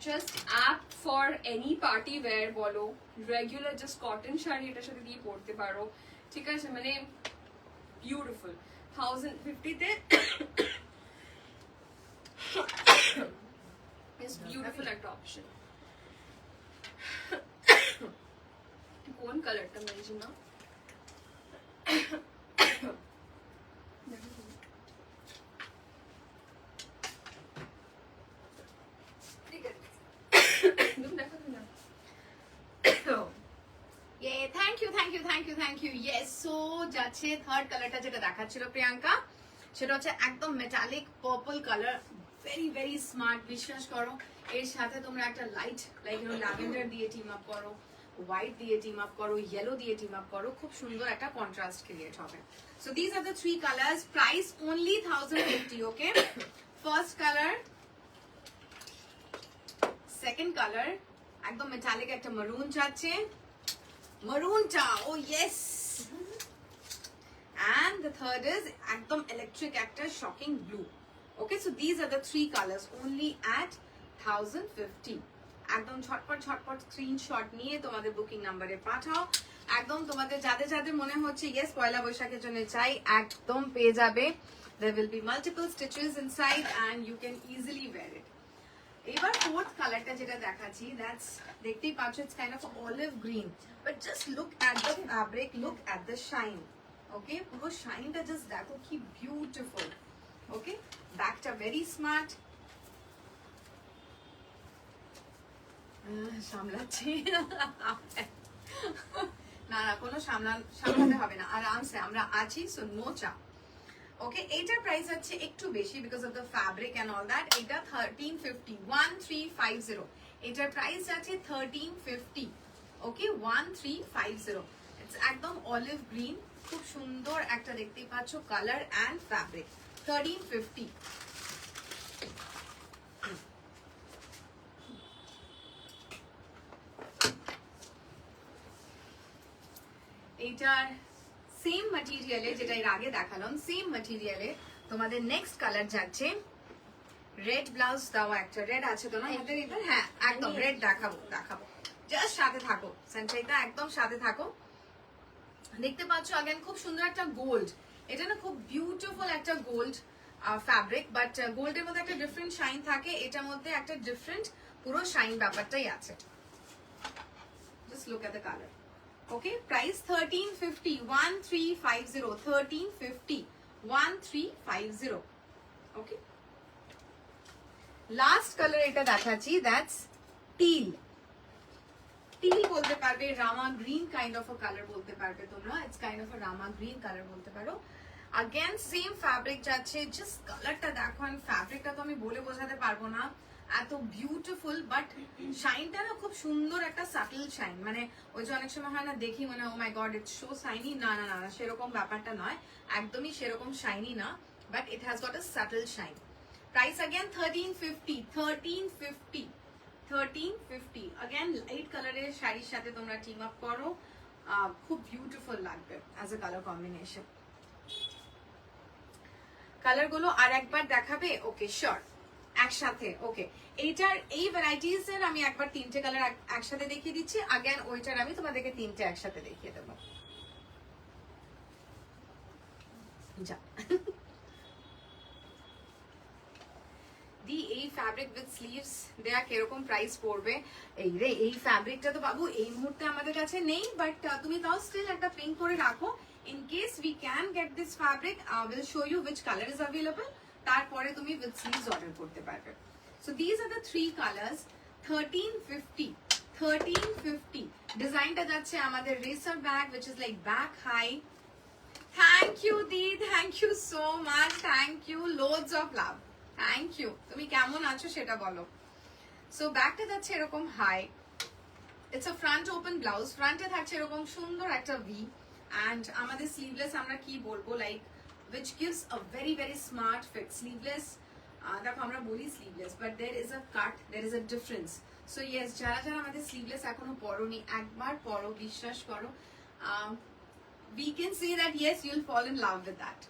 just app for any party wear বলো, রেগুলার জাস্ট কটন শাড়ি এটার সাথে দিয়ে পরতে পারো, ঠিক আছে, মানে বিউটিফুল। 1050 তে বিউটিফুল একটা অপশন। কোন কালারটা মেলছি না, থ্যাংক ইউ। ইয়েস, সো যাচ্ছে থার্ড কালারটা যেটা দেখাচ্ছিল প্রিয়াঙ্কা, সেটা হচ্ছে একদম metallic purple colour, very very smart. বিশ্বাস করো, এর সাথে তোমরা একটা লাইট লাইক ল্যাভেন্ডার দিয়ে টিম আপ করো, হোয়াইট দিয়ে টিম আপ করো, ইয়েলো দিয়ে টিম আপ করো, খুব সুন্দর একটা কন্ট্রাস্ট ক্রিয়েট হবে। So this are the three colours, price only 1050। Okay, first colour, second colour একদম মেটালিক একটা মারুন যাচ্ছে, মারুনটা, ও yes, and the third is একদম electric একটা shocking blue. Okay, so these are the three colors only at 1050. একদম ঝটপট ঝটপট screenshot নিয়ে তোমাদের বুকিং নাম্বারে পাঠাও। একদম তোমাদের যাদের যাদের মনে হচ্ছে ইয়েস পয়লা বৈশাখের জন্য চাই, একদম পেয়ে যাবে। There will be multiple stitches inside and you can easily wear it. এবার ফোর্থ কালারটা যেটা দেখাচ্ছি, দ্যাটস, দেখতেই পাচ্ছ, it's kind of olive green, but just look at the fabric, look at the shine. Okay, পুরো শাইনটা জাস্ট দেখো কি বিউটিফুল। ওকে, ব্যাকটা ভেরি স্মার্ট, সামলাচ্ছি না না, কোনো সামলাতে হবে না, আরামসে আমরা আছি, সো নো চাপ। ওকে, এইটার প্রাইস আছে একটু বেশি because of the fabric and all that. এটা 1350, 1350, এটার প্রাইস আছে 1350। ওকে, 1350, ইটস একদম অলিভ গ্রিন, খুব সুন্দর একটা, দেখতেই পাচ্ছ কালার এন্ড ফ্যাব্রিক, 1350। এইটার সেম ম্যাটেরিয়ালে, যেটা এর আগে দেখালাম, সেম ম্যাটেরিয়ালে তোমাদের নেক্সট কালার যাচ্ছে রেড ব্লাউজ দেওয়া একটা, রেড আছে তো না আমাদের এটা, হ্যাঁ একদম রেড দেখাবো, জাস্ট সাথে থাকো সঞ্চয়িতা, একদম সাথে থাকো। দেখতে পাচ্ছ আগেন খুব সুন্দর একটা গোল্ড, এটা না খুব বিউটিফুল একটা গোল্ড ফ্যাব্রিক, বাট গোল্ডের মধ্যে একটা ডিফারেন্ট শাইন থাকে, এটার মধ্যে একটা ডিফারেন্ট পুরো শাইন ব্যাপারটাই আছে। Just look at the colour. Okay, price 1350, 1350, 1350. Okay, last colour এটা দেখাচ্ছি, দ্যাটস টিল। টিল বলতে পারবে, Rama green kind of a colour বলতে পারবে তোমরা, it's kind of a Rama green colour বলতে পারো। अगेन सेम ফ্যাব্রিক যাচ্ছে, জাস্ট কালারটা দেখো, এন্ড ফ্যাব্রিকটা তো আমি বলে বোঝাতে পারবো না, এত বিউটিফুল, বাট শাইনটা না খুব সুন্দর, একটা সাটল শাইন, মানে ওই যে অনেক সময় হয় না দেখি মানে ও my god it's so shiny, না না না সেরকম ব্যাপারটা নয়, একদমই সেরকম শাইনি না, but it has got a subtle shine. Price again 1350 again light কালারের শাড়ির সাথে তোমরা টিম আপ করো, খুব বিউটিফুল লাগবে as a colour combination. Colour গুলো আর একবার দেখাবে? ওকে শিওর, একসাথে। ওকে, এইটার এই ভ্যারাইটিজ এর আমি একবার তিনটে কালার একসাথে দেখিয়ে দিচ্ছি, अगेन ওইটার আমি তোমাদেরকে তিনটে একসাথে দেখিয়ে দেবো। যা দি এই ফ্যাব্রিক উইথ স্লিভস দেয়া কিরকম প্রাইস পড়বে? এই রে, এই ফ্যাব্রিকটা তো বাবু এই মুহূর্তে আমাদের কাছে নেই, বাট তুমি তাও স্টিল একটা পিন করে রাখো, in case we can get this fabric, I will show you which color is available, তারপরে তুমি with sleeves order করতে পারবে। So these are the three colors, 1350 ডিজাইনটা যাচ্ছে আমাদের racer bag, which is like back high. Thank you the, thank you so much, thank you, loads of love, thank you। তুমি কেমন আছো সেটা বলো। সো ব্যাগটা যাচ্ছে এরকম high, it's a front open blouse, ফ্রন্টে থাকছে এরকম সুন্দর একটা ভি, and আমাদের স্লিভলেস আমরা কি বলবো, like which gives a very very smart fit sleeveless, দেখো আমরা বলি sleeveless, but there is a cut, there is a difference. So yes, যারা যারা আমাদের স্লিভলেস এখনো পরোনি, একবার পরো, বিশ্বাস করো, we can say that yes, you'll fall in love with that.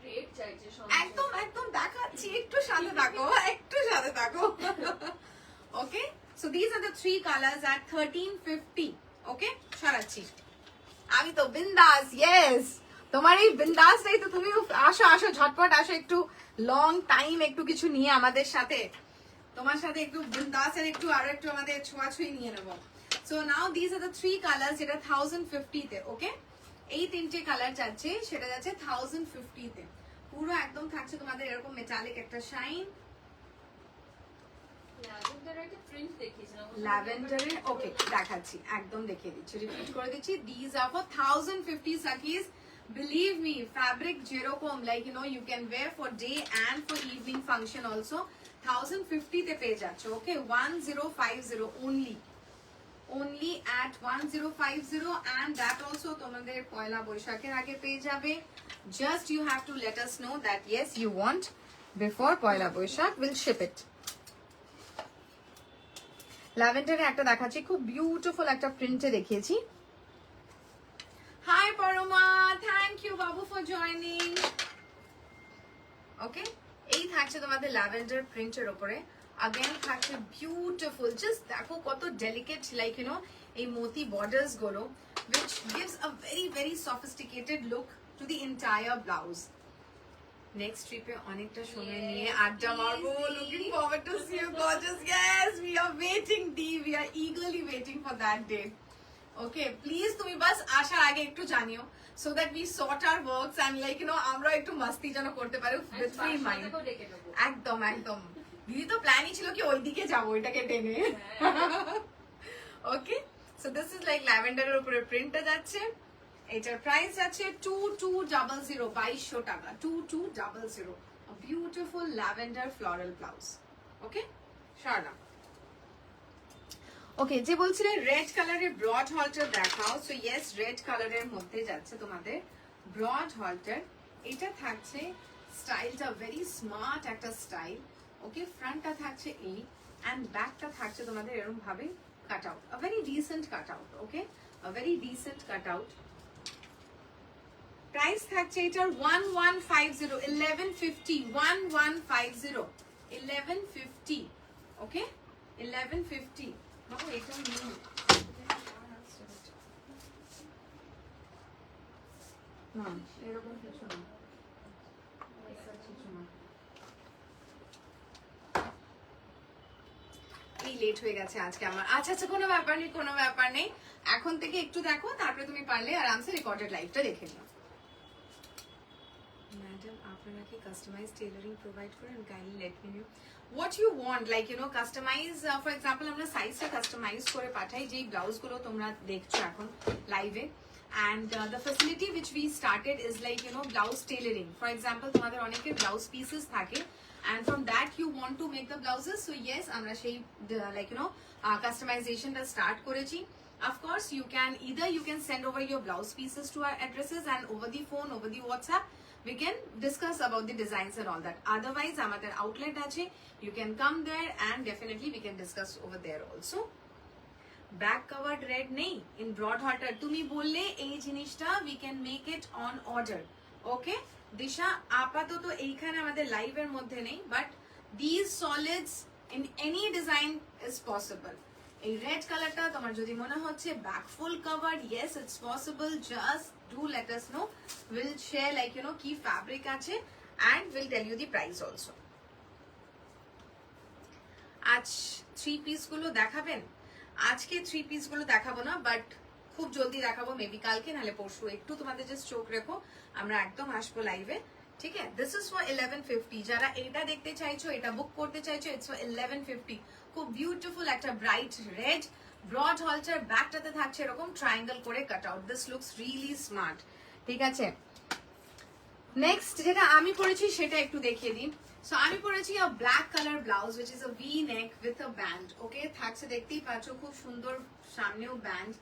Rate চাইছে একদম একদম দেখাচ্ছি, একটু সাথে থাকো, একটু সাথে থাকো। Okay, so this are the three colours at 1350। Okay, সরাচ্ছি আমি তো বিন্দাস। ইয়েস, তোমার এই বিন্দাসটাই তো, তুমি আসো আসো ঝটপট আসো, একটু লং টাইম একটু কিছু নিয়ে আমাদের সাথে, তোমার সাথে একটু বিন্দাসের একটু আরো একটু আমাদের ছোঁয়াছুঁই নিয়ে নেবো। So now this are the three colours, যেটা 1050 তে। ওকে, এই তিনটে কালার যাচ্ছে, সেটা যাচ্ছে 1050 তে, পুরো একদম থাকছে তোমাদের এরকম মেটালিক একটা শাইন। ল্যাভেন্ডারের ওকে দেখাচ্ছি, একদম দেখিয়ে দিচ্ছি, রিপিট করে দিচ্ছি, দিস আর ফর 1050 সাকিজ। Believe me, fabric যেরকম, like you know, you can wear for day and for evening function also. 1050 তে পেয়ে যাচ্ছ। ওকে, 1050 only at 1050, and that also তোমাদের পয়লা বৈশাখের আগে পেয়ে যাবে। Just you have to let us know that yes you want before Poila Boishakh, we'll ship it. ল্যাভেন্ডারে একটা দেখাচ্ছি, খুব বিউটিফুল একটা প্রিন্টে দেখিয়েছি। হাই পরমা, থ্যাংক ইউ বাবু ফর জয়নিং। ওকে, এই থাকছে তোমাদের ল্যাভেন্ডার প্রিন্টের উপরে, अगेन থাকছে বিউটিফুল, জাস্ট দেখো কত ডেলিকেট, লাইক ইউ নো এই মতি বর্ডার্স গুলো, which gives a very very sophisticated look to the entire blouse. Next ট্রিপে অনেকটা সময় নিয়ে আড্ডা মারবো, looking forward to see you gorgeous. Yes, we are waiting di, we are eagerly waiting for that day. ওকে, প্লিজ তুমি বাস আসার আগে একটু জানিও, so that we sort our works and like you know আমরা একটু মস্তি যেন করতে পারি with free mind. একদম একদম, দিদি তো প্ল্যানই ছিল কি ওইদিকে যাবো, এটাকে টেনে। ওকে, সো দিস ইজ লাইক ল্যাভেন্ডারের উপরে প্রিন্টটা যাচ্ছে, এটার প্রাইস যাচ্ছে 2200, 2200 টাকা, 2200, a beautiful lavender floral blouse. ওকে, শারনা। ওকে, যে বলছিলে রেড কালারের ব্রড হল্টার দেখাও, সো ইয়েস রেড কালারের মধ্যে যাচ্ছে তোমাদের ব্রড হল্টার, এটা থাকছে স্টাইলটা ভেরি স্মার্ট একটা স্টাইল। ওকে, ফ্রন্টটা থাকছে এই, এন্ড ব্যাকটা থাকছে তোমাদের এরকম ভাবে cut out, a very dissent cut out. Okay, a very dissent cut out. Price থাকছে এটার 1150, 1150, 1150, 1150। ওকে, 1150। বাবু এটা নিয়ে না, এরকম কিছু না, এই লেট হয়ে গেছে আজকে আমার। আচ্ছা আচ্ছা, কোনো ব্যাপার নেই, কোনো ব্যাপার নেই, এখন থেকে একটু দেখো, তারপরে তুমি পারলে আরামসে রেকর্ডেড লাইভটা দেখে নিও। ম্যাডাম আপনারা কি কাস্টমাইজ টেলারিং প্রোভাইড করেন? Kindly let me know what you want, like you know customize. For example আমরা সাইজটা কাস্টমাইজ করে পাঠাই, যেই ব্লাউজগুলো তোমরা দেখছো এখন লাইভে। And the facility which we started is like, you know, blouse tailoring. For example, তোমাদের অনেকের blouse pieces থাকে, and from that you want to make the blouses. So yes, আমরা সেই like you know customization টা start করেছি. Of course, you can send over your blouse pieces to our addresses, and over the phone, over the WhatsApp, we can discuss about the designs and all that. Otherwise, আমাদের outlet আছে, you can come there and definitely we can discuss over there also. Back covered red নেই in broad হার্টার, তুমি বললে এই জিনিসটা we can make it on order. Okay Disha, আপাতত এইখানে আমাদের লাইভের মধ্যে নেই, but these solids in any design is possible. এই রেড কালারটা তোমার যদি মনে হচ্ছে back full covered, yes it's possible, just do let us know, will share like you know কি ফ্যাব্রিক আছে and will tell you the price also. আজ 3 piece গুলো দেখাবেন? আজকে 3 পিস গুলো দেখাবো না, বাট খুব জলদি দেখাবো, মেবি কালকে নাহলে পরশু। একটু তোমাদের জাস্ট চোখ রেখো, আমরা একদম আসবো লাইভে, ঠিক আছে? This is for 1150। যারা এটা দেখতে চাইছো, এটা বুক করতে চাইছো, ইটস ফর 1150। খুব বিউটিফুল একটা ব্রাইট রেড ব্রড হালটার, ব্যাকটাতে থাকছে এরকম ট্রায়াঙ্গেল করে cut out. This looks really smart, ঠিক আছে? নেক্সট যেটা আমি পরেছি সেটা একটু দেখিয়ে দিই। সো আমি পরেছি a black color blouse which is a V-neck with a band. ওকে, থাকছে দেখতেই পাচ্ছ খুব সুন্দর, সামনেও ব্যান্ড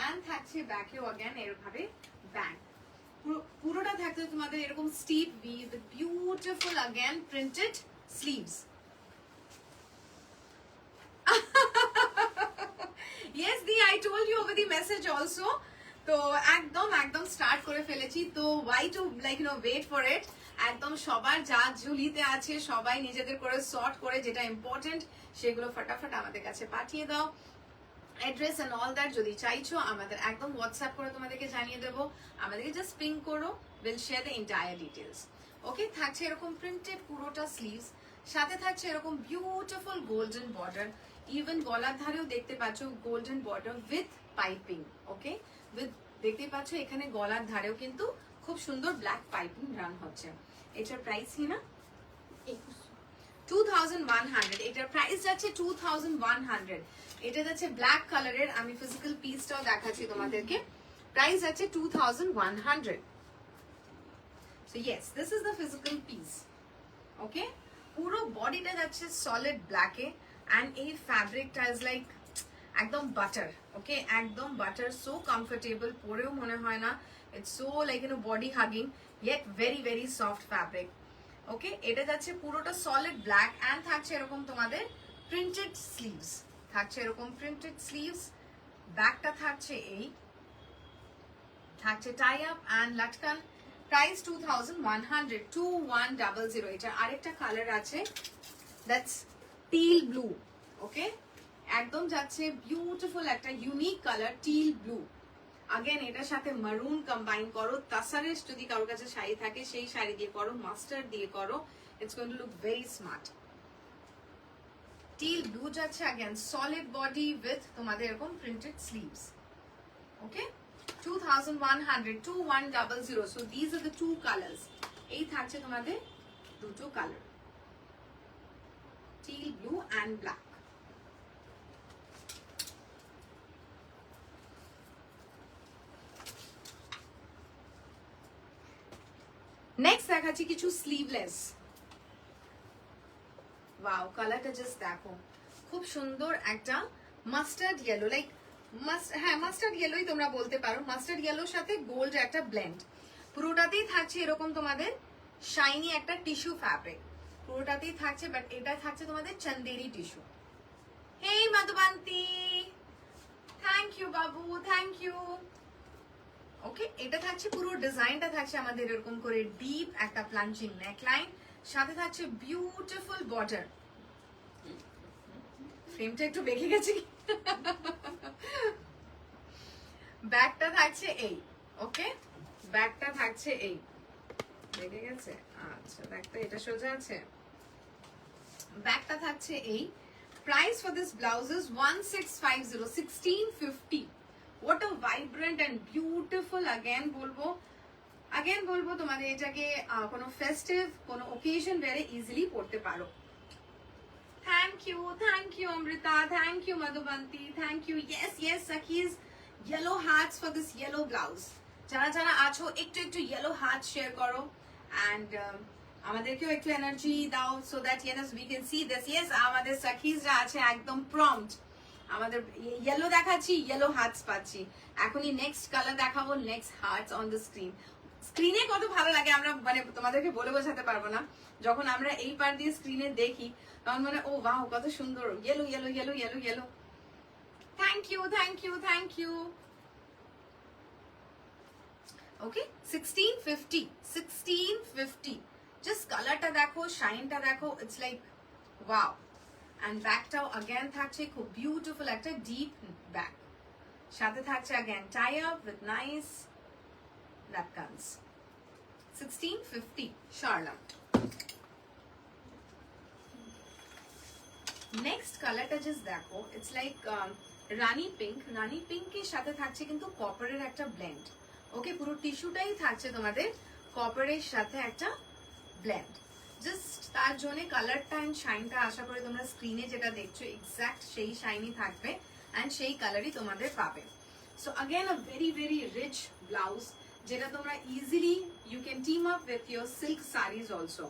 এন্ড থাকছে ব্যাকেও अगेन এরভাবে ব্যান্ড। পুরোটা থাকছে তোমাদের এরকম steep V with beautiful again printed sleeves. Yes, Di, I told you over the message also. তো একদম একদম স্টার্ট করে ফেলেছি, তো why to like you know wait for it. একদম সবার যা ঝুলিতে আছে সবাই নিজেদের করে সর্ট করে যেটা ইম্পর্টেন্ট সেগুলো ফটাফট আমাদের কাছে পাঠিয়ে দাও। অ্যাড্রেস এন্ড অল দ্যাট যদি চাইছো আমাদের একদম হোয়াটসঅ্যাপ করে তোমাদেরকে জানিয়ে দেবো, আমাদেরকে জাস্ট পিং করো, will share the entire details. Okay, থাকছে এরকম প্রিন্টেড পুরোটা স্লিভস, সাথে থাকছে এরকম বিউটিফুল গোল্ডেন বর্ডার, ইভেন গলার ধারেও দেখতে পাচ্ছ golden border with piping. Okay, with দেখতে পাচ্ছ এখানে গলার ধারেও কিন্তু খুব সুন্দর ব্ল্যাক পাইপিং রান হচ্ছে। এটার প্রাইস হিনা 2100, এটার প্রাইস যাচ্ছে 2100। এটা যাচ্ছে ব্ল্যাক কালারের, আমি ফিজিক্যাল পিসটাও দেখাচ্ছি তোমাদেরকে, প্রাইস যাচ্ছে 2100। So yes, this is the physical piece. Okay, পুরো বডিটা যাচ্ছে সলিড ব্ল্যাকে এন্ড এই ফ্যাব্রিকটা ইজ লাইক একদম বাটার। ওকে, একদম বাটার, সো কমফোর্টেবল, পরেও মনে হয় না, it's so like you know body hugging yet very very soft fabric. Okay, এটা যাচ্ছে পুরোটা সলিড ব্ল্যাক এন্ড থাকছে এরকম তোমাদের প্রিন্টেড স্লিভস, থাকছে এরকম প্রিন্টেড স্লিভস, ব্যাকটা থাকছে এই, থাকছে টাই আপ এন্ড লাটকান। প্রাইস 2100, 2100। এটা আরেকটা কালার আছে, দ্যাটস টিল ব্লু। ওকে, একদম যাচ্ছে বিউটিফুল একটা unique colour teal blue. Again এটার সাথে মারুন কম্বাইন করো, তাসারেশ যদি কারোর কাছে শাড়ি থাকে সেই শাড়ি দিয়ে করো, মাস্টার্ড দিয়ে করো, it's going to look very smart. Teal blue যাচ্ছে अगेन সলিড বডি উইথ তোমাদের এরকম printed sleeves. Okay, 2100, 2100। So this are the two colours. এই থাকছে তোমাদের দুটো colour, teal blue and black. Next দেখাচ্ছি কিছু স্লিভলেস। ওয়াও, কালারটা জাস্ট দেখো, খুব সুন্দর একটা মাস্টার্ড ইয়েলো, লাইক হ্যাঁ মাস্টার্ড ইয়েলোই তোমরা বলতে পারো, মাস্টার্ড ইয়েলোর সাথে গোল্ড একটা ব্লেন্ড। পুরোটাতেই থাকছে এরকম তোমাদের শাইনি একটা টিস্যু ফ্যাব্রিক, পুরোটাতেই থাকছে, বাট এটা থাকছে তোমাদের Chanderi tissue. Hey Madhubanti, thank you বাবু, থ্যাংক ইউ। ওকে, এটা থাকছে পুরো ডিজাইনটা থাকছে আমাদের এরকম করে ডিপ একটা প্লাঞ্চিং নেকলাইন, সাথে থাকছে বিউটিফুল বর্ডার। ফ্রেমটা একটু বেঁকে গেছে, ব্যাকটা থাকছে এই। ওকে, ব্যাকটা থাকছে এই, বেঁকে গেছে, আচ্ছা ব্যাকটা এটা সোজা আছে, ব্যাকটা থাকছে এই। Price for this blouse is 1650, 1650। What a vibrant and beautiful, again বলবো আগেন বলবো তোমাদের এটাকে কোনো ফেস্টিভ কোনো ওকেশন ওয়্যারে ইজিলি পড়তে পারো। Thank you Amrita, thank you Madhubanti, thank you. Yes সাকিজ, yellow hearts for this yellow blouse. যারা যারা আছো একটু একটু ইয়েলো হার্ট শেয়ার করো অ্যান্ড আমাদেরকেও একটু এনার্জি দাও so that yes we can see this. Yes আমাদের সাকিজরা আছে একদম প্রম্পট। আমাদের ইয়েলো দেখাচ্ছি, ইয়েলো হার্টস পাচ্ছি। এখনই নেক্সট কালার দেখাবো, next hearts on the screen. স্ক্রিনে কত ভালো লাগে আমরা মানে তোমাদেরকে বলে বোঝাতে পারবো না। যখন আমরা এই পার দিয়ে স্ক্রিনে দেখি তখন মানে ও বাহ কত সুন্দর yellow yellow yellow yellow yellow. Thank you. Okay 1650 just কালারটা দেখো, শাইনটা দেখো, ইটস লাইক ওয়াও। অ্যান্ড ব্যাকটাও अगेन থাকছে খুব বিউটিফুল একটা ডিপ ব্যাক, সাথে থাকছে again tie up with nice লাটকানস। 1650 শার্লট। নেক্সট কালারটা জাস্ট দেখো, it's like rani pink. Rani পিঙ্কের সাথে থাকছে কিন্তু কপারের একটা ব্লেন্ড। ওকে পুরো টিস্যুটাই থাকছে তোমাদের কপারের সাথে একটা ব্লেন্ড। জাস্ট তার জন্য কালারটা অ্যান্ড শাইনটা আশা করি তোমরা স্ক্রিনে যেটা দেখছো এক্স্যাক্ট সেই শাইনই থাকবে অ্যান্ড সেই কালারই তোমাদের পাবে। So again a very very rich blouse, যেটা তোমরা easily you can team up with your silk saris also.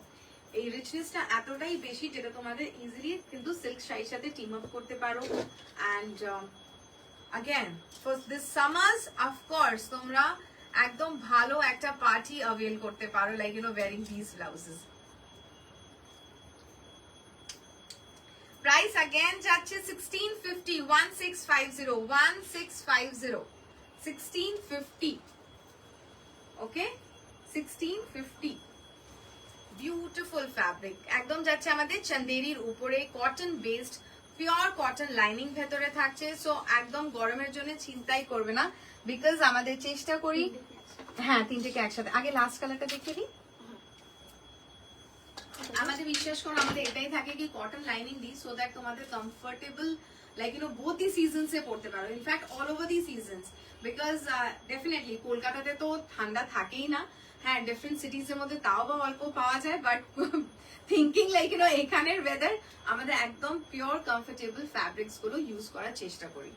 এই রিচনেসটা এতটাই বেশি যেটা তোমাদের ইজিলি কিন্তু সিল্ক শাড়ির সাথে টিম আপ করতে পারো। And again for this summers of course তোমরা একদম ভালো একটা পার্টি অ্যাভেল করতে পারো like you know wearing this blouses. Price again যাচ্ছে 1650, 1650 1650। ওকে 1650 বিউটিফুল ফ্যাব্রিক একদম যাচ্ছে আমাদের চন্দেরির উপরে, cotton based pure cotton lining ভেতরে থাকছে। সো একদম গরমের জন্য চিন্তাই করবে না বিকজ আমাদের চেষ্টা করি। হ্যাঁ তিনটেকে একসাথে, আগে লাস্ট কালারটা দেখিয়ে দিই। আমাদের বিশ্বাস করো আমাদের এটাই থাকে কি কটন লাইনিং দিই সো দ্যাট তোমাদের comfortable like you know both the seasons এ পড়তে পারো, in fact all over the seasons. Because definitely কলকাতাতে তো ঠান্ডা থাকেই না, হ্যাঁ ডিফারেন্ট সিটিজ এর মধ্যে তাও বা অল্প পাওয়া যায়, but thinking like you know এখানের ওয়েদার আমাদের একদম পিওর কমফোর্টেবল ফ্যাব্রিক্স গুলো ইউজ করার চেষ্টা করি।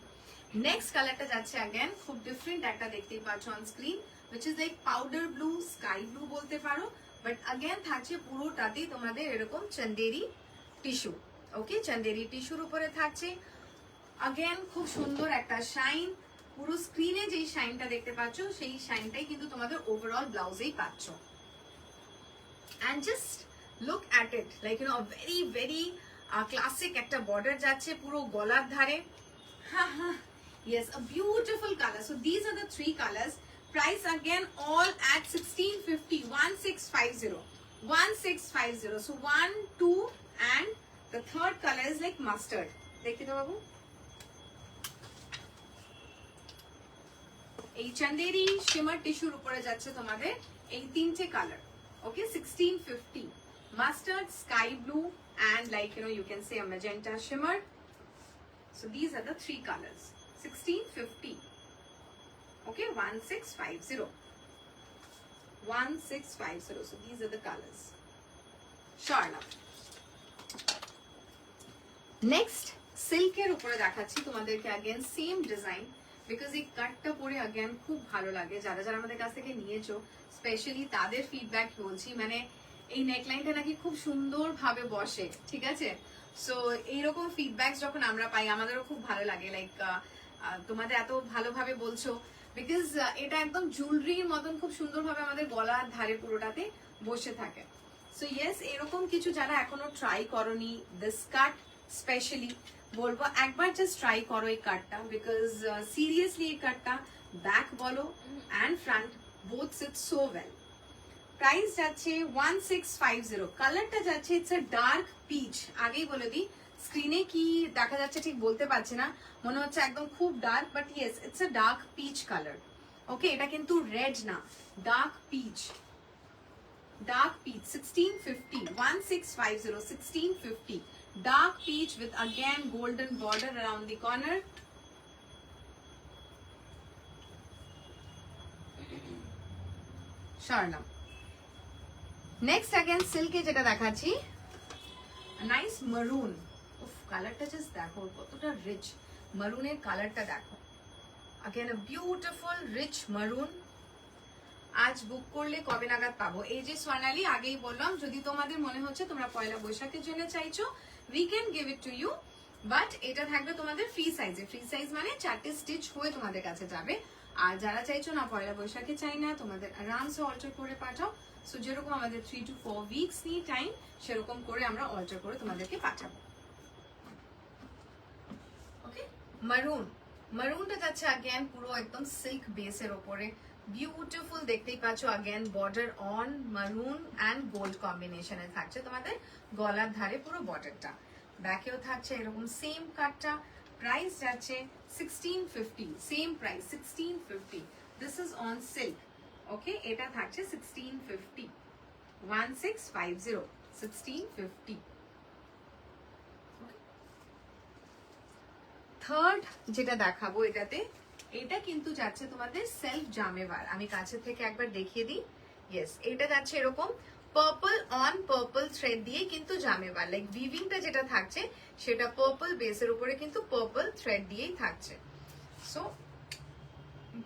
নেক্সট কালারটা যাচ্ছে अगेन খুব ডিফারেন্ট একটা দেখতেই পাচ্ছ on screen, which is like powder blue, sky blue বলতে পারো, বাট अगेन থাকছে পুরোটাতেই তোমাদের এরকম চন্দেরি টিস্যু। ওকে চন্দেরি টিস্যুর উপরে থাকছে अगेन খুব সুন্দর একটা শাইন। পুরো স্ক্রিনে যেই শাইনটা দেখতে পাচ্ছ সেই শাইনটাই কিন্তু তোমাদের ওভারঅল ব্লাউজেই পাচ্ছ। and just look at it like you know a very very classic একটা বর্ডার যাচ্ছে পুরো গলার ধারে। yes a beautiful color. So these are the three colors. Price again all at 1650, 1650 so 1 2 and the third color is like mustard. দেখি তো বাবু এই Chanderi shimmer টিস্যুর উপরে যাচ্ছে তোমাদের এই তিনটে colour. Okay 1650 mustard, sky blue and like you know you can say a magenta shimmer. So these are the three colors. 1650. Okay 1650 1650 so these are the colors. Sure enough. Next সিল্কের উপরে দেখাচ্ছি তোমাদেরকে अगेन সেম ডিজাইন বিকজ এই কাটটা পরে again খুব ভালো লাগে। যারা যারা আমাদের কাছ থেকে নিয়েছো স্পেশালি তাদের ফিডব্যাক বলছি, মানে এই নেকলাইনটা নাকি খুব সুন্দর ভাবে বসে, ঠিক আছে। সো এইরকম ফিডব্যাক যখন আমরা পাই আমাদেরও খুব ভালো লাগে, লাইক তোমাদের এত ভালোভাবে বলছো বিকজ এটা একদম জুয়েলারির মতন খুব সুন্দরভাবে আমাদের গলার ধারে পুরোটাতে বসে থাকে। সো ইয়েস এরকম কিছু যারা এখনো ট্রাই করনি দিস কাট স্পেশালি বলবো একবার জাস্ট ট্রাই করো এই কাটটা বিকজ সিরিয়াসলি এই কাটটা ব্যাক বলো and front both sit so well. Price যাচ্ছে 1650, কালারটা যাচ্ছে ইটস আ ডার্ক পিচ। আগেই বলে দিই স্ক্রিনে কি দেখা যাচ্ছে ঠিক বলতে পারছি না, মনে হচ্ছে একদম খুব dark, but yes it's a dark peach colour. Okay এটা কিন্তু রেড না, dark peach. Dark peach 1650, 1650 1650 dark peach with again golden border around the corner. Swarnam. Next again সিল্কে যেটা দেখাচ্ছি, নাইস মারুন। উফ, কালারটা জাস্ট দেখো কতটা রিচ, মারুনের কালারটা দেখো। Again a beautiful rich maroon। আজ বুক করলে কবে নাগাদ পাবো? এই যে সোনালি, আগেই বললাম যদি তোমাদের মনে হচ্ছে তোমরা পয়লা বৈশাখের জন্য চাইছো, we can give it to you, but এটা থাকবে তোমাদের ফ্রি সাইজে। ফ্রি সাইজ মানে 4টে স্টিচ হয়ে তোমাদের কাছে যাবে। আর যারা চাইছো না পয়লা বৈশাখে চাই না, তোমাদের আরামসে অল্টার করে পাঠাও। সো যেরকম আমাদের 3 to 4 উইকস নিয়ে টাইম, সেরকম করে আমরা অল্টার করে তোমাদেরকে পাঠাবো। ওকে, মারুন। মারুনটা যাচ্ছে अगेन পুরো একদম সিল্ক বেসের উপরে, বিউটিফুল দেখতেই পাচ্ছ। अगेन বর্ডার অন মারুন এন্ড গোল্ড কম্বিনেশনে থাকছে তোমাদের গলার ধারে পুরো বর্ডারটা। ব্যাকেও থাকছে এরকম সেম কাটটা। প্রাইস যাচ্ছে 1650, same price 1650। This is on silk. Okay, এটা থাকছে 1650, 1650, 1650। থার্ড যেটা দেখাবো এটাতে, এটা কিন্তু যাচ্ছে তোমাদের সেলফ জামেওয়ার। আমি কাছে থেকে একবার দেখিয়ে দিই। ইয়েস, এটা যাচ্ছে এরকম পার্পল অন পার্পল থ্রেড দিয়ে কিন্তু জামেওয়ার, লাইক উইভিংটা যেটা থাকছে সেটা পার্পল বেসের উপরে কিন্তু পার্পল থ্রেড দিয়েই থাকছে। সো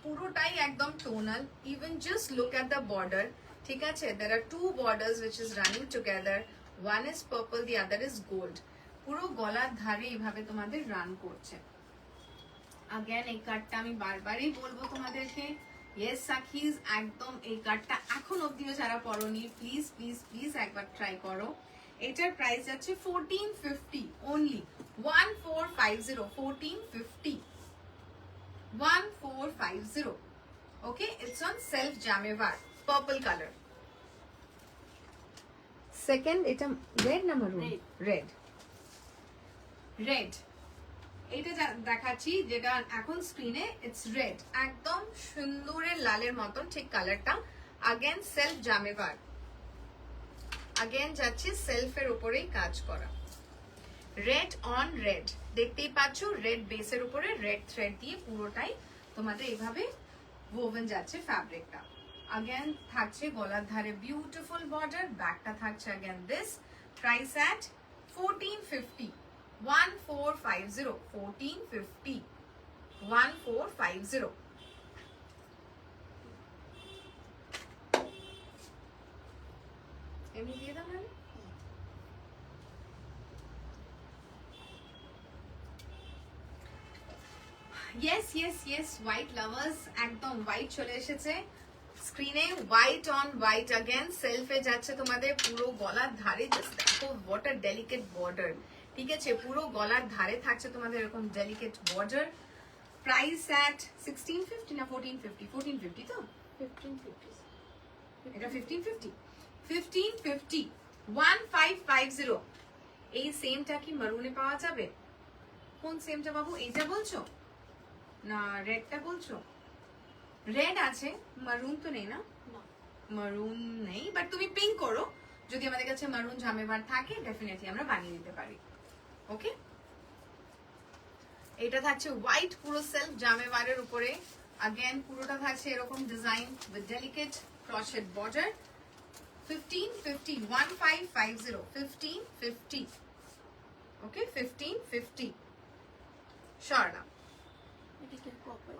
পুরোটাই একদম tonal. Even just look at the border, ঠিক আছে? there are two borders which is running together, one is purple, the other is gold। পুরো গলার ধারে এইভাবে তোমাদের রান করছে। अगेन এই কাটটা আমি বারবারই বলবো তোমাদেরকে, ইয়েস সাকিজ, একদম এই কাটটা এখন অবধিও যারা পরনি, প্লিজ প্লিজ প্লিজ একবার ট্রাই করো। এটার প্রাইস যাচ্ছে 1450 only, 1450, 1450, 1450। Okay, it's on self jamawar, purple colour. Second, এটা রেড না মারুন? রেড। রেড এটা দেখাচ্ছি যেটা এখন স্ক্রিনে, ইটস রেড, একদম সুন্দরের লালের মতন ঠিক কালারটা। अगेन সেলফ জামেওয়ার, अगेन যাচ্ছে সেলফের উপরেই কাজ করা। রেড অন রেড, দেখতেই পাচ্ছ রেড বেসের উপরে রেড থ্রেড দিয়ে পুরোটাই তোমাদের এইভাবে ওভেন যাচ্ছে ফ্যাব্রিকটা। अगेन থাকছে গলার ধারে বিউটিফুল বর্ডার, ব্যাকটা থাকছে अगेन দিস। প্রাইস এট 1450, 1450, 1450, 1450। এমনি দিয়ে দাও মানে? Yes yes yes, white lovers, একদম হোয়াইট চলে এসেছে স্ক্রিনে। হোয়াইট অন হোয়াইট, अगेन সেলফে যাচ্ছে তোমাদের পুরো গলার ধারে। জাস্ট দেখো হোয়াট আ ডেলিকেট বর্ডার, ঠিক আছে? পুরো গলার ধারে থাকছে তোমাদের এরকম ডেলিকেট বর্ডার। প্রাইস এট 1650 না 1450? 1450 তো? 1550, এটা 1550, 1550, 1550। এই সেমটা কি মারুনে পাওয়া যাবে? কোন সেমটা বাবু, এইটা বলছো না রেডটা বলছো? রেড আছে, মারুন তো নেই না? মারুন নেই, বাট তুমি পিঙ্ক করো। যদি আমাদের কাছে মারুন জামেওয়ার থাকে ডেফিনেটলি আমরা বানিয়ে দিতে পারি। ওকে, এটা থাকছে হোয়াইট পুরো সেলফ জামেওয়ারের উপরে। अगेन পুরোটা থাকছে এরকম design with delicate crochet border. 1550, 1550, 1550। Okay, 1550 Swarna.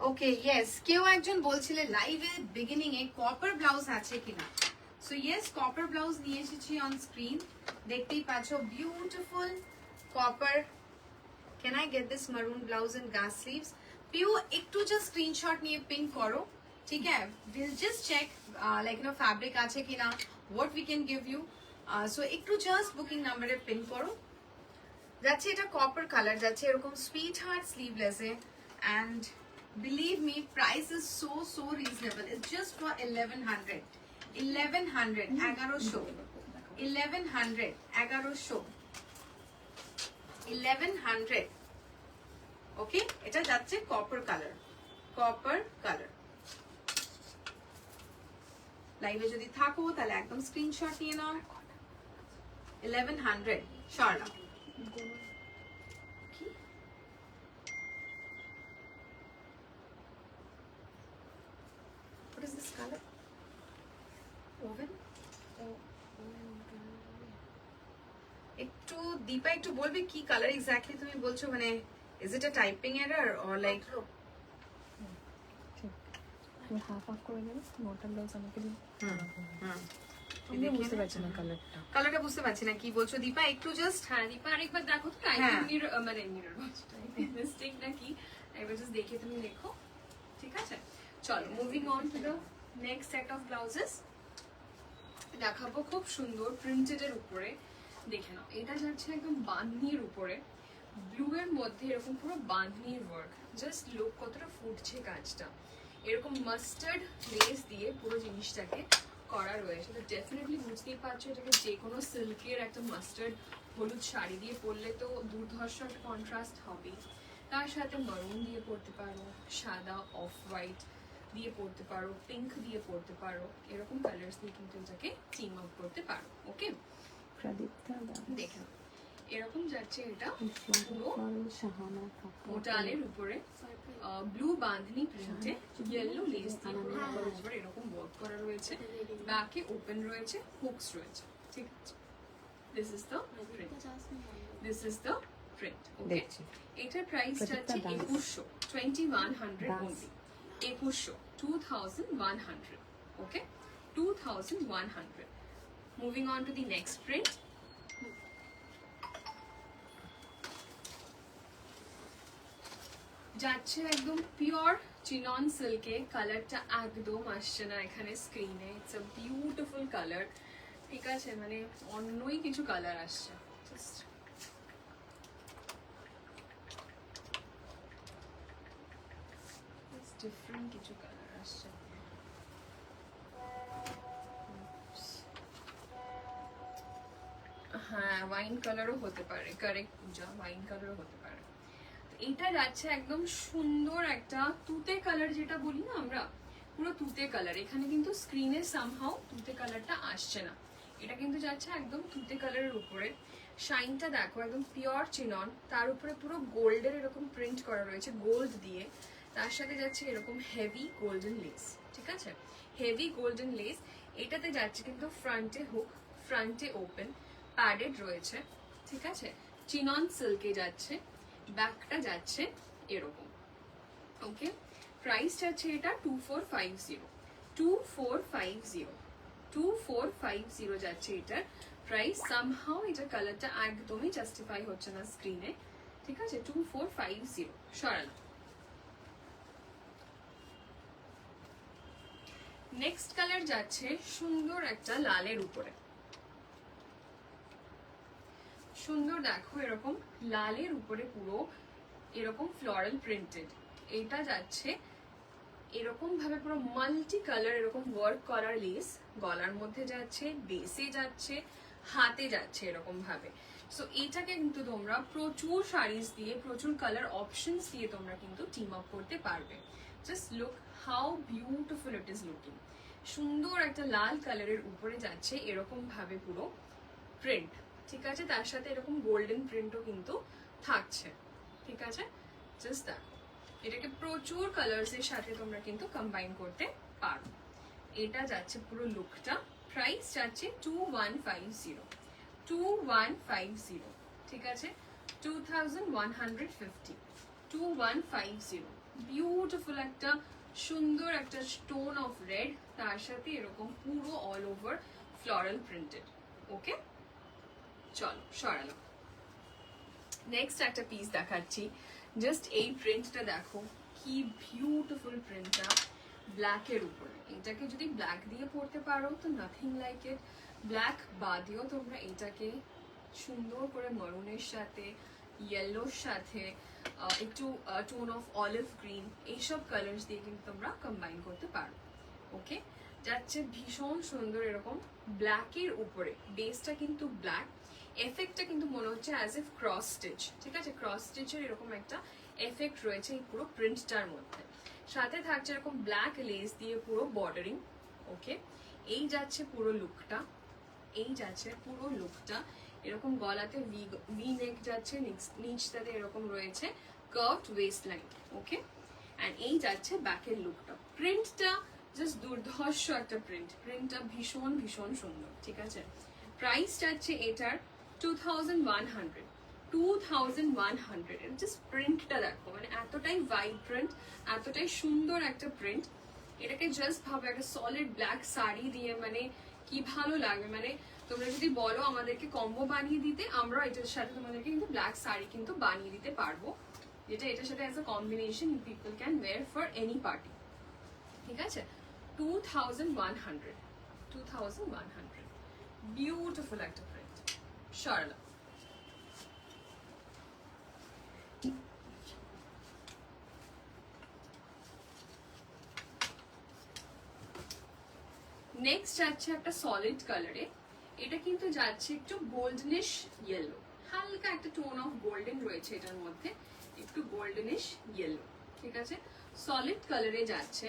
Okay, yes, কেউ একজন বলছিলে লাইভে বিগিনিং এ কপার ব্লাউজ আছে কিনা। সো ইয়েস, কপার ব্লাউজ নিয়ে এসেছি অন স্ক্রিন, দেখতেই পাচ্ছ beautiful copper. Can I get this maroon blouse and গাছ স্লিভস? পিউ একটু জাস্ট স্ক্রিনশট নিয়ে পিং করো, ঠিক আছে? Will just check like no fabric আছে কিনা, what we can give you. So একটু জাস্ট বুকিং নাম্বারে পিং করো। যাচ্ছে এটা কপার কালার, যাচ্ছে এরকম সুইট হার্ট স্লিভলেসে। and believe me, price is so reasonable. It's just for 1100, 1100, 1100, 1100। ওকে, এটা যাচ্ছে কপার কালার, কপার কালার। লাইভে যদি থাকো তাহলে একদম স্ক্রিনশট নিয়ে নাও। 1100 Swarna. What is this color? Dipa একটু বলবে কি কালার এক্স্যাক্টলি তুমি বলছো, মানে is it a typing error or like? আমি হাফ হাফ করে দেবো, মোটা ব্লাউজ আমাকে দিন। আমি বুঝতে পারছি না কালারটা বুঝতে পারছি না কি বলছো দীপা, একটু জাস্ট। হ্যাঁ দীপা আরেকবার দেখো তো হ্যাঁ। টাইপিং মিরর মানে মিরর মিস্টেক নাকি, একবার জাস্ট দেখে তুমি লেখো, ঠিক আছে? চলো moving on to the next set of blouses দেখাবো, খুব সুন্দর প্রিন্টেড এর উপরে। দেখে নাও, এটা যাচ্ছে একদম বাঁধনির উপরে, ব্লু এর মধ্যে এরকম পুরো বাঁধনির ওয়ার্ক। জাস্ট লুক কতটা ফুটছে কাজটা, এরকম মাস্টার্ড লেস দিয়ে পুরো জিনিসটাকে করা রয়েছে। তো ডেফিনেটলি বুঝতেই পারছো এটাকে যে কোনো সিল্কের একটা মাস্টার্ড হলুদ শাড়ি দিয়ে পরলে তো দুর্ধর্ষ একটা কন্ট্রাস্ট হবেই। তার সাথে মারুন দিয়ে পরতে পারো, সাদা অফ হোয়াইট দিয়ে পরতে পারো, পিঙ্ক দিয়ে পরতে পারো, এরকম কালার্স দিয়ে কিন্তু এটাকে টিম আপ করতে পারো। ওকে, প্রদীপ্তা দাস, দেখে নাও, এরকম যাচ্ছে এটা পুরো শাহানা কাপুর, মোটালের উপরে ব্লু বাঁধনি প্রিন্টে ইয়েলো লেস দিয়ে পুরো উপর উপর এরকম ওয়ার্ক করা রয়েছে, ব্যাকে ওপেন রয়েছে, হুকস রয়েছে, ঠিক আছে? This is the print, this is the print. Okay, দেখছি। এটার প্রাইস যাচ্ছে 2100, 2100 only, 2100, 2100, okay, 2100। Moving on to the next print. যাচ্ছে একদম পিওর চিনন সিল্কে, কালারটা একদম আসছে না এখানে স্ক্রিনে, ইটস আ বিউটিফুল কালার, ঠিক আছে? মানে অন্যই কিছু কালার আসছে, জাস্ট ডিফারেন্ট কিছু কালার আসছে। হ্যাঁ ওয়াইন কালারও হতে পারে, কারেক্ট পূজা, ওয়াইন কালারও হতে পারে। এটা যাচ্ছে একদম সুন্দর একটা তুতে কালার, যেটা বলি না আমরা, পুরো তুতে কালার। এখানে কিন্তু স্ক্রিনে সামহাও তুতে কালারটা আসছে না, এটা কিন্তু যাচ্ছে একদম তুতে কালারের উপরে। শাইনটা দেখো, একদম পিওর চিনন, তার উপরে পুরো গোল্ডের এরকম প্রিন্ট করা রয়েছে গোল্ড দিয়ে, তার সাথে যাচ্ছে এরকম হেভি গোল্ডেন লেস, ঠিক আছে? Heavy golden less. এটাতে যাচ্ছে কিন্তু ফ্রন্টে হুক, ফ্রন্টে ওপেন, প্যাডেড রয়েছে, ঠিক আছে? চিনন সিল্কে যাচ্ছে, ব্যাকটা যাচ্ছে এরকম। ওকে, প্রাইস যাচ্ছে এটা 2450, 2450, 2450 যাচ্ছে এটার প্রাইস। সামহাও এটা কালারটা একদমই জাস্টিফাই হচ্ছে না স্ক্রিনে, ঠিক আছে? 2450 সরালাম। নেক্সট কালার যাচ্ছে সুন্দর একটা লালের উপরে, সুন্দর দেখো এরকম লালের উপরে পুরো এরকম ফ্লোরাল প্রিন্টেড। এটা যাচ্ছে এরকম ভাবে পুরো মাল্টি কালার এরকম ওয়ার্ক করার লেস, গলার মধ্যে যাচ্ছে, বেসে যাচ্ছে, হাতে যাচ্ছে এরকম ভাবে। সো এটাকে কিন্তু তোমরা প্রচুর শাড়িজ দিয়ে, প্রচুর কালার অপশনস দিয়ে তোমরা কিন্তু টিম আপ করতে পারবে। Just look how beautiful it is looking. সুন্দর একটা লাল কালারের উপরে যাচ্ছে এরকম ভাবে পুরো প্রিন্ট, ঠিক আছে? তার সাথে এরকম গোল্ডেন প্রিন্টও কিন্তু থাকছে, ঠিক আছে? জাস্ট দেখো, এটাকে প্রচুর কালার্স এর সাথে তোমরা কিন্তু কম্বাইন করতে পারো। এটা যাচ্ছে পুরো লুকটা, প্রাইস যাচ্ছে 2150, 2150, ঠিক আছে? 2150, 2150। বিউটিফুল একটা সুন্দর একটা স্টোন অফ রেড, তার সাথে এরকম পুরো অল ওভার ফ্লোরাল প্রিন্টেড। ওকে, চলো সরালো। নেক্সট একটা পিস দেখাচ্ছি, জাস্ট এই প্রিন্টটা দেখো, কি বিউটিফুল প্রিন্টটা, ব্ল্যাক এর উপরে। এটাকে যদি ব্ল্যাক দিয়ে পরতে পারো তো নাথিং লাইক ইট। ব্ল্যাক বাদেও তোমরা এটাকে সুন্দর করে মারুনের সাথে, ইয়েলোর সাথে, একটু টোন অফ অলিভ গ্রিন, এইসব কালার্স দিয়ে কিন্তু তোমরা কম্বাইন করতে পারো। ওকে, যাচ্ছে ভীষণ সুন্দর এরকম ব্ল্যাকের উপরে, বেসটা কিন্তু ব্ল্যাক, এফেক্টটা কিন্তু মনে হচ্ছে অ্যাজ ইফ ক্রস স্টিচ, ঠিক আছে? ক্রস স্টিচের এরকম একটা এফেক্ট রয়েছে এই পুরো প্রিন্টটার মধ্যে। সাথে থাকছে এরকম ব্ল্যাক লেস দিয়ে পুরো বর্ডারিং। ওকে, এই যাচ্ছে পুরো লুকটা, এই যাচ্ছে পুরো লুকটা। এরকম গলাতে ভি নেক যাচ্ছে, নিচটাতে এরকম রয়েছে curved West line. Okay, and এই যাচ্ছে ব্যাকের লুকটা। প্রিন্টটা জাস্ট দুর্ধর্ষ একটা প্রিন্ট, প্রিন্টটা ভীষণ ভীষণ সুন্দর, ঠিক আছে? প্রাইস যাচ্ছে এটার 2100 2100 জাস্ট প্রিন্টটা দেখো, মানে এতটাই ভাইব্রেন্ট, এতটাই সুন্দর একটা প্রিন্ট। এটাকে জাস্ট ভাবো একটা সলিড ব্ল্যাক শাড়ি দিয়ে, মানে কি ভালো লাগবে। মানে তোমরা যদি বলো আমাদেরকে কম্বো বানিয়ে দিতে, আমরা এটার সাথে তোমাদেরকে কিন্তু ব্ল্যাক শাড়ি কিন্তু বানিয়ে দিতে পারবো, যেটা এটার সাথে as a combination people can wear for any party. ঠিক আছে, 2100 2100 বিউটিফুল একটা প্রিন্ট। সরলা নেক্সট যাচ্ছে একটা সলিড কালারে, এটা কিন্তু যাচ্ছে একটু গোল্ডেনিশ ইয়েলো, হালকা একটা টোন অফ গোল্ডেন রয়েছে এটার মধ্যে, একটু গোল্ডেনিশ ইয়েলো। ঠিক আছে, সলিড কালারে যাচ্ছে,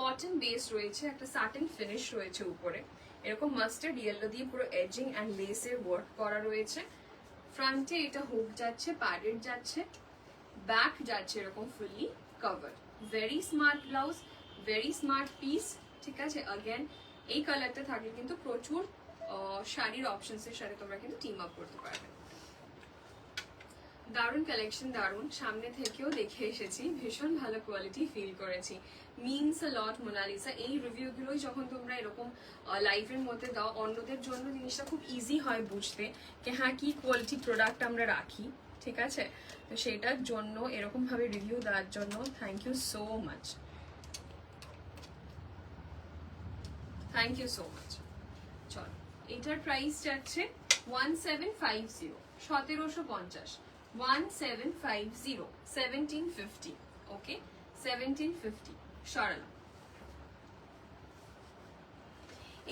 কটন বেস রয়েছে, একটা সাটিন ফিনিশ রয়েছে উপরে, এরকম মাস্টার্ড ইয়েলো দিয়ে পুরো এজিং অ্যান্ড লেসের ওয়ার্ক করা রয়েছে। ফ্রন্টে এটা হুক যাচ্ছে, প্যাডেড যাচ্ছে, ব্যাক যাচ্ছে এরকম fully cover. Very smart blouse, very smart piece. ঠিক আছে, अगेन এই কালারটা থাকলে কিন্তু প্রচুর শাড়ির অপশনসের সাথে তোমরা কিন্তু টিম আপ করতে পারবে। দারুণ কালেকশন, দারুণ, সামনে থেকেও দেখে এসেছি, ভীষণ ভালো কোয়ালিটি ফিল করেছি, মিনস আ লট মোনালিসা। এই রিভিউগুলোই যখন তোমরা এরকম লাইভের মধ্যে দাও, অন্যদের জন্য জিনিসটা খুব ইজি হয় বুঝতে যে হ্যাঁ কি কোয়ালিটি প্রোডাক্ট আমরা রাখি। ঠিক আছে, তো সেটার জন্য এরকম ভাবে রিভিউ দেওয়ার জন্য thank you so much, thank you so much. চলো, এটার প্রাইস যাচ্ছে 1750, 1750, 1750, 1750। ওকে, 1750 সরালাম।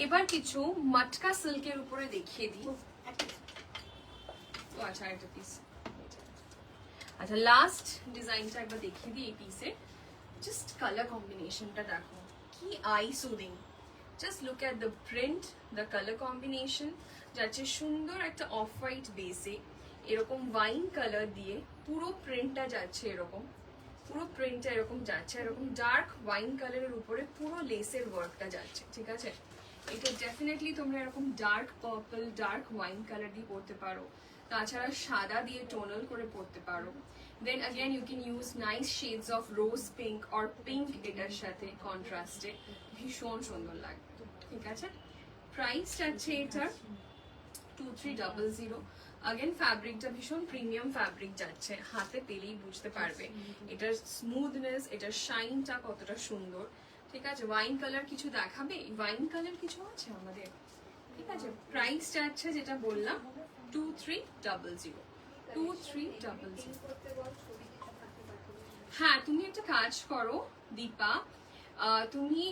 এবার কিছু মটকা সিল্কের উপরে দেখিয়ে দিই। ও আচ্ছা, একটা পিস। আচ্ছা, লাস্ট ডিজাইনটা একবার দেখিয়ে দিই এই পিসে। জাস্ট কালার কম্বিনেশনটা দেখো, কি I soothing. Just look at the print, the colour combination যাচ্ছে সুন্দর একটা অফ হোয়াইট বেসে, এরকম ওয়াইন কালার দিয়ে পুরো প্রিন্টটা যাচ্ছে, এরকম পুরো প্রিন্টটা এরকম যাচ্ছে, এরকম ডার্ক ওয়াইন কালারের উপরে পুরো লেসের ওয়ার্কটা যাচ্ছে। ঠিক আছে, এটা ডেফিনেটলি তোমরা এরকম dark purple, dark wine colour দিয়ে পরতে পারো, তাছাড়া সাদা দিয়ে টোনাল করে পরতে পারো। Then again you can use nice shades of rose pink or pink এটার সাথে কন্ট্রাস্টে, ভীষণ সুন্দর লাগবে। ঠিক আছে, প্রাইস যাচ্ছে এটার 2300। अगेन ফ্যাব্রিকটা ভীষণ প্রিমিয়াম ফ্যাব্রিক যাচ্ছে, হাতে পেলেই বুঝতে পারবে এটার স্মুথনেস, এটার শাইনটা কতটা সুন্দর। ঠিক আছে, ওয়াইন কালার কিছু দেখাবে, ওয়াইন কালার কিছু আছে আমাদের। ঠিক আছে, প্রাইস যাচ্ছে যেটা বললাম 2300, 2300। হ্যাঁ, তুমি একটা কাজ করো দীপা, তুমি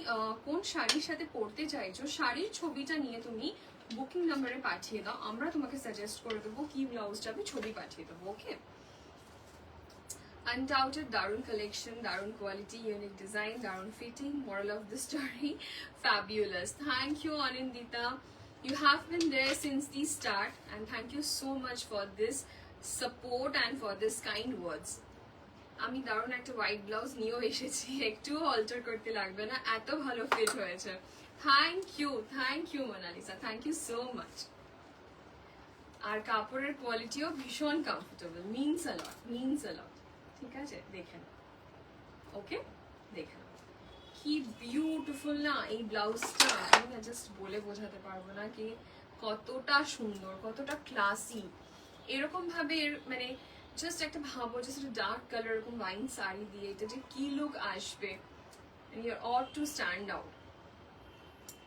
কোন শাড়ির সাথে পরতে চাইছো শাড়ির ছবিটা নিয়ে তুমি বুকিং নাম্বারে পাঠিয়ে দাও, আমরা তোমাকে সাজেস্ট করে দেবো কি ব্লাউজ যাবে, ছবি পাঠিয়ে দেবো। ওকে, আনডাউটেড দারুণ কালেকশন, দারুণ কোয়ালিটি, ইউনিক ডিজাইন, দারুণ fitting, moral of the story, fabulous. Thank you Anindita, you have been there since the start and thank you so much for this support and for this kind words. আমি দারুণ একটা white blouse নিয়েও এসেছি, একটু alter করতে লাগবে না, এত ভালো ফিট হয়েছে। Thank you Monalisa, thank you so much. আর কাপড়ের কোয়ালিটিও ভীষণ কমফোর্টেবল, মিনস আ লট। ঠিক আছে, দেখে নাও। ওকে, দেখে নাও কি বিউটিফুল না এই ব্লাউজটা, আমি না জাস্ট বলে বোঝাতে পারবো না কি কতটা সুন্দর, কতটা ক্লাসি। এরকম ভাবে মানে জাস্ট একটা ভাবো, জাস্ট একটা ডার্ক কালার এরকম ওয়াইন শাড়ি দিয়ে এটা যে কি লুক আসবে, you ought to stand out.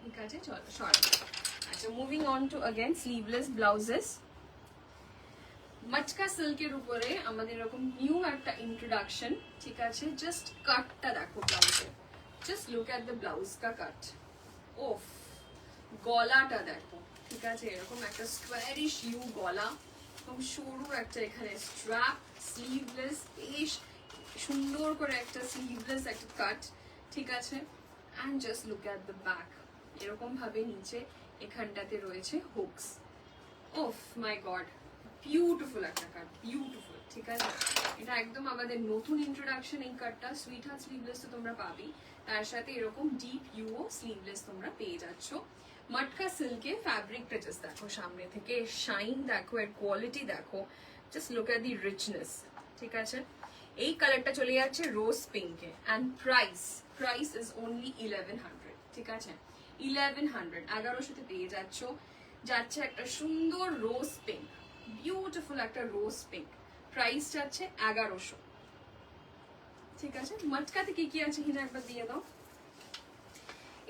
ঠিক আছে, চলো সরি। আচ্ছা, moving on to again sleeveless blouses. মটকা সিল্কের উপরে আমাদের এরকম নিউ একটা ইন্ট্রোডাকশন। ঠিক আছে, জাস্ট কাটটা দেখো ব্লাউজের, just look at the blouse কা কাট। ওফ, গলাটা দেখো। ঠিক আছে, এরকম একটা স্কোয়ারিশ ইউ গলা, খুব সরু একটা এখানে স্ট্র্যাপ, স্লিভলেস, বেশ সুন্দর করে একটা স্লিভলেস একটা কাট। ঠিক আছে, and just look at the back, এরকম ভাবে নিচে এখানটাতে রয়েছে হুকস। ওফ মাই গড, বিউটিফুল একটা কাট, বিউটিফুল। ঠিক আছে, এটা একদম আমাদের নতুন ইন্ট্রোডাকশন এই কাটটা। সুইট হার্ট স্লিভলেস তো তোমরা পাবেই, তার সাথে এরকম ডিপ ইউও স্লিভলেস তোমরা পেয়ে যাচ্ছ। মটকা সিল্কে ফ্যাব্রিকটা জাস্ট দেখো সামনে থেকে, শাইন দেখো, এর কোয়ালিটি দেখো, জাস্ট লুক এট দি রিচনেস। ঠিক আছে, এই কালারটা চলে যাচ্ছে রোজ পিঙ্কে অ্যান্ড প্রাইস ইজ অনলি 1100। ঠিক আছে, 1100, 1100-তে পেয়ে যাচ্ছে একটা সুন্দর রোজ পিঙ্ক, বিউটিফুল একটা রোজ পিঙ্ক। প্রাইস যাচ্ছে 1100। ঠিক আছে, মটকাতে কি কি আছে হিনা একবার দিয়ে দাও।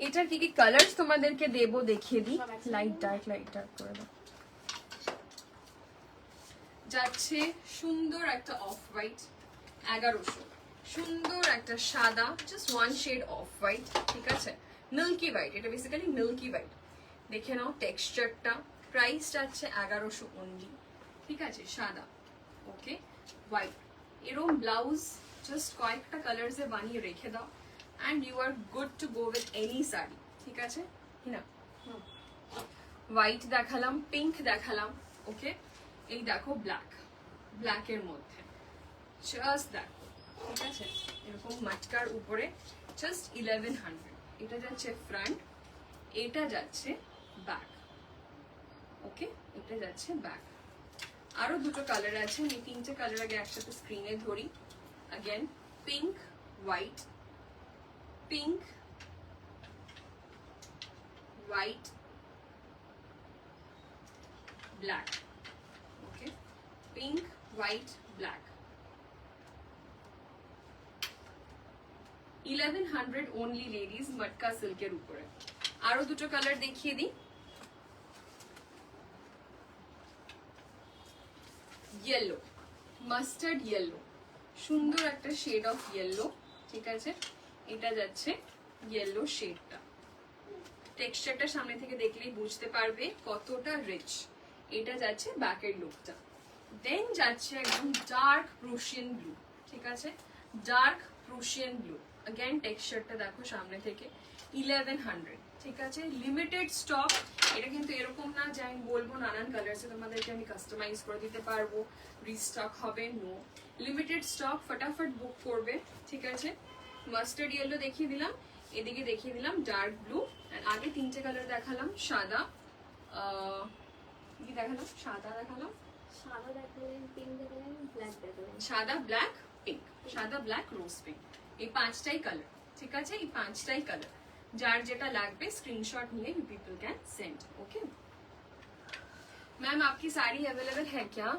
এটার কি কি কালার তোমাদেরকে দেবো দেখিয়ে দিই। লাইট ডার্ক করে দাও। যাচ্ছে সুন্দর একটা অফ হোয়াইট 1100, সুন্দর একটা সাদা, just one shade of white. ঠিক আছে, মিল্কি হোয়াইট, এটা বেসিক্যালি মিল্কি হোয়াইট। দেখে নাও টেক্সচারটা। প্রাইস যাচ্ছে 1100 অনলি। ঠিক আছে, সাদা, ওকে, হোয়াইট। এরকম ব্লাউজ জাস্ট কয়েকটা কালার্সে বানিয়ে রেখে দাও and you are good to go with any sari. ঠিক আছে, না হোয়াইট দেখালাম, পিঙ্ক দেখালাম, ওকে, এই দেখো ব্ল্যাকের মধ্যে জাস্ট দেখো। ঠিক আছে, এরকম মাটকার উপরে জাস্ট 1100। এটা যাচ্ছে ফ্রন্ট, এটা যাচ্ছে ব্যাক, ওকে, এটা যাচ্ছে ব্যাক। আরো দুটো কালার আছে, আমি তিনটে কালার আগে একসাথে স্ক্রিনে ধরি। Again pink white, pink white black, okay, pink white black. 1100 only ladies, मटका सिल्केर উপরে। আরো দুটো কালার দেখিয়ে দিই। येलो, মাস্টার্ড येलो, সুন্দর একটা শেড অফ ইয়েলো। ঠিক আছে, এটা যাচ্ছে ইয়েলো শেডটা। টেক্সচারটা সামনে থেকে দেখলেই বুঝতে পারবে কতটা রিচ। এটা যাচ্ছে ব্যাকের লুকটা। দেন যাচ্ছে একদম ডার্ক প্রুশিয়ান ব্লু। ঠিক আছে, ডার্ক প্রুশিয়ান ব্লু। अगेन টেক্সচারটা দেখো সামনে থেকে, 1100। ঠিক আছে, লিমিটেড স্টক। এটা কিন্তু এরকম না যে আমি বলবো নানান কালার্সে তোমাদেরকে আমি কাস্টমাইজ করে দিতে পারবো, রিস্টক হবে, নো, লিমিটেড স্টক, ফটাফট বুক করবে। ঠিক আছে, মাস্টার্ড ইয়েলো দেখিয়ে দিলাম, এদিকে দেখিয়ে দিলাম ডার্ক ব্লু, আর আগে তিনটে কালার দেখালাম, সাদা, কি দেখালাম, সাদা দেখালাম, সাদা দেখালেন, পিঙ্ক দেখালেন, ব্ল্যাক দেখালেন, সাদা ব্ল্যাক পিঙ্ক, সাদা ব্ল্যাক রোজ পিঙ্ক, এই পাঁচটাই কালার। ঠিক আছে, এই পাঁচটাই কালার। যার যেটা লাগবে स्क्रीनशॉट लिए you people can send. Okay ma'am, आपकी साड़ी अवेलेबल है क्या?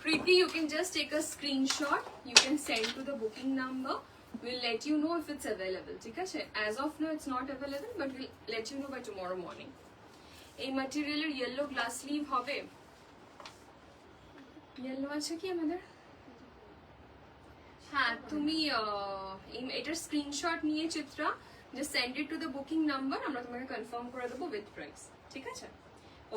प्रीति, you can just take a screenshot, you can send to the booking number, we'll let you know if it's available। ঠিক আছে, as of now it's not available but we'll let you know by tomorrow morning। এই ম্যাটেরিয়ালের yellow glass sleeve হবে, yellow আছে কি আমাদের? হ্যাঁ, তুমি এটার স্ক্রিনশট নিয়ে Chitra just send it to the booking number, আমরা তোমাকে কনফার্ম করে দেবো with price। ঠিক আছে,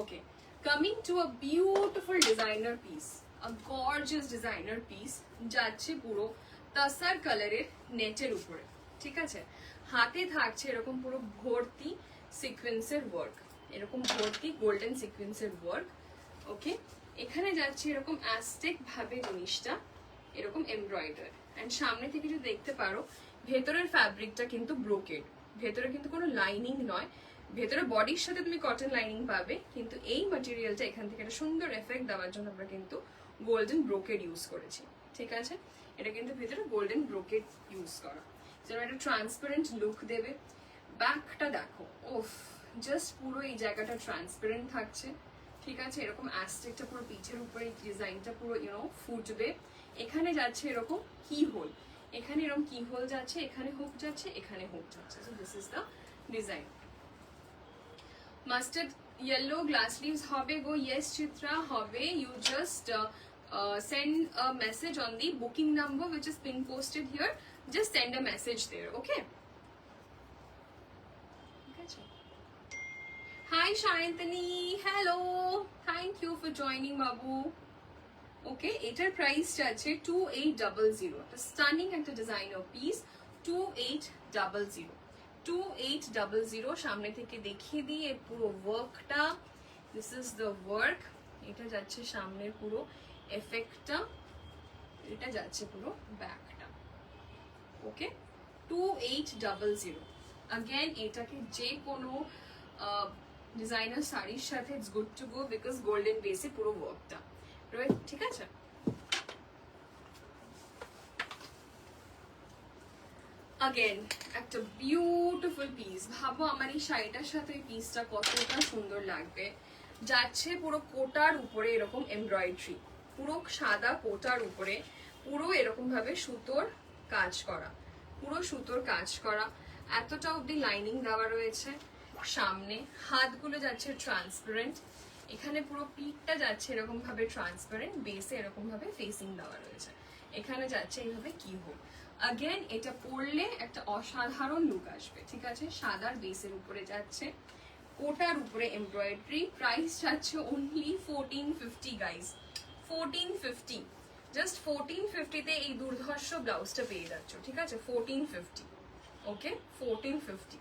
ওকে, coming to a beautiful designer piece, a gorgeous designer piece, যাচ্ছে পুরো তাসার কালারের নেটের উপরে। ঠিক আছে, হাতে থাকছে এরকম পুরো ভর্তি সিকোয়েন্সের ওয়ার্ক, এরকম ভর্তি গোল্ডেন সিকোয়েন্সের ওয়ার্ক। ওকে, এখানে যাচ্ছে এরকম অ্যাস্টেক ভাবে জিনিসটা, এরকম এমব্রয়ডার, এন্ড সামনে থেকে যদি দেখতে পারো ভেতরের ফ্যাব্রিকটা কিন্তু ব্রোকেড, ভেতরে কিন্তু কোনো লাইনিং নয়, ভেতরে বডির সাথে তুমি কটন লাইনিং পাবে, কিন্তু এই ম্যাটেরিয়ালটা এখান থেকে একটা সুন্দর এফেক্ট দেওয়ার জন্য আমরা কিন্তু গোল্ডেন ব্রোকেড ইউজ করেছি। ঠিক আছে, এটা কিন্তু ভেতরে গোল্ডেন ব্রোকেড ইউজ করা, যেন একটা ট্রান্সপারেন্ট লুক দেবে। ব্যাকটা দেখো, ওফ, জাস্ট পুরো এই জায়গাটা ট্রান্সপারেন্ট থাকছে। ঠিক আছে, এরকম অ্যাস্টেকটা পুরো পিঠের উপরে ডিজাইনটা পুরো ফুটবে। এখানে যাচ্ছে এরকম কি হোল, এখানে এরকম কি হোল যাচ্ছে, এখানে হুক যাচ্ছে, এখানে হুক যাচ্ছে। So this is the design. Mustard yellow glass leaves হবে গো? ইয়েস চিত্রা, হবে। You just send a message on the booking number which is pin posted here. Just send a message there, okay? Hi Shantani, hello, thank you for joining babu। ওকে, এটার প্রাইসটা আছে 2800, একটা stunning একটা designer piece, 2800, 2800। সামনে থেকে দেখিয়ে দিই এই পুরো ওয়ার্কটা, দিস ইজ দ্য ওয়ার্ক। এটা যাচ্ছে সামনের পুরো এফেক্টটা, এটা যাচ্ছে পুরো ব্যাকটা। ওকে, 2800। अगेन এটাকে যে কোনো ডিজাইনার শাড়ির সাথে it's good to go because golden বেসে পুরো ওয়ার্কটা রয়েছে, ঠিক আছে। আগেন একটা বিউটিফুল পিস, ভাবো আমার এই শাড়িটার সাথে এই পিসটা কতটা সুন্দর লাগবে। যাচ্ছে পুরো কোটার উপরে এরকম এমব্রয়ডারি, পুরো সাদা কোটার উপরে পুরো এরকম ভাবে সুতোর কাজ করা, পুরো সুতোর কাজ করা, এতটা অব্দি লাইনিং দেওয়া রয়েছে। সামনে হাতগুলো যাচ্ছে ট্রান্সপারেন্ট, এখানে পুরো পিঠটা যাচ্ছে এরকম ভাবে ট্রান্সপারেন্ট, বেসে এরকম ভাবে ফেসিং দেওয়া রয়েছে, এখানে যাচ্ছে এইভাবে কি হোক। আগেন এটা পরলে একটা অসাধারণ লুক আসবে, ঠিক আছে। সাদার বেসের উপরে যাচ্ছে, কোটার উপরে এমব্রয়ডারি। প্রাইস যাচ্ছে অনলি 1450 গাইস, 1450, জাস্ট 1450 তে এই দুর্ধর্ষ ব্লাউজটা পেয়ে যাচ্ছ, ঠিক আছে। 1450, ওকে 1450।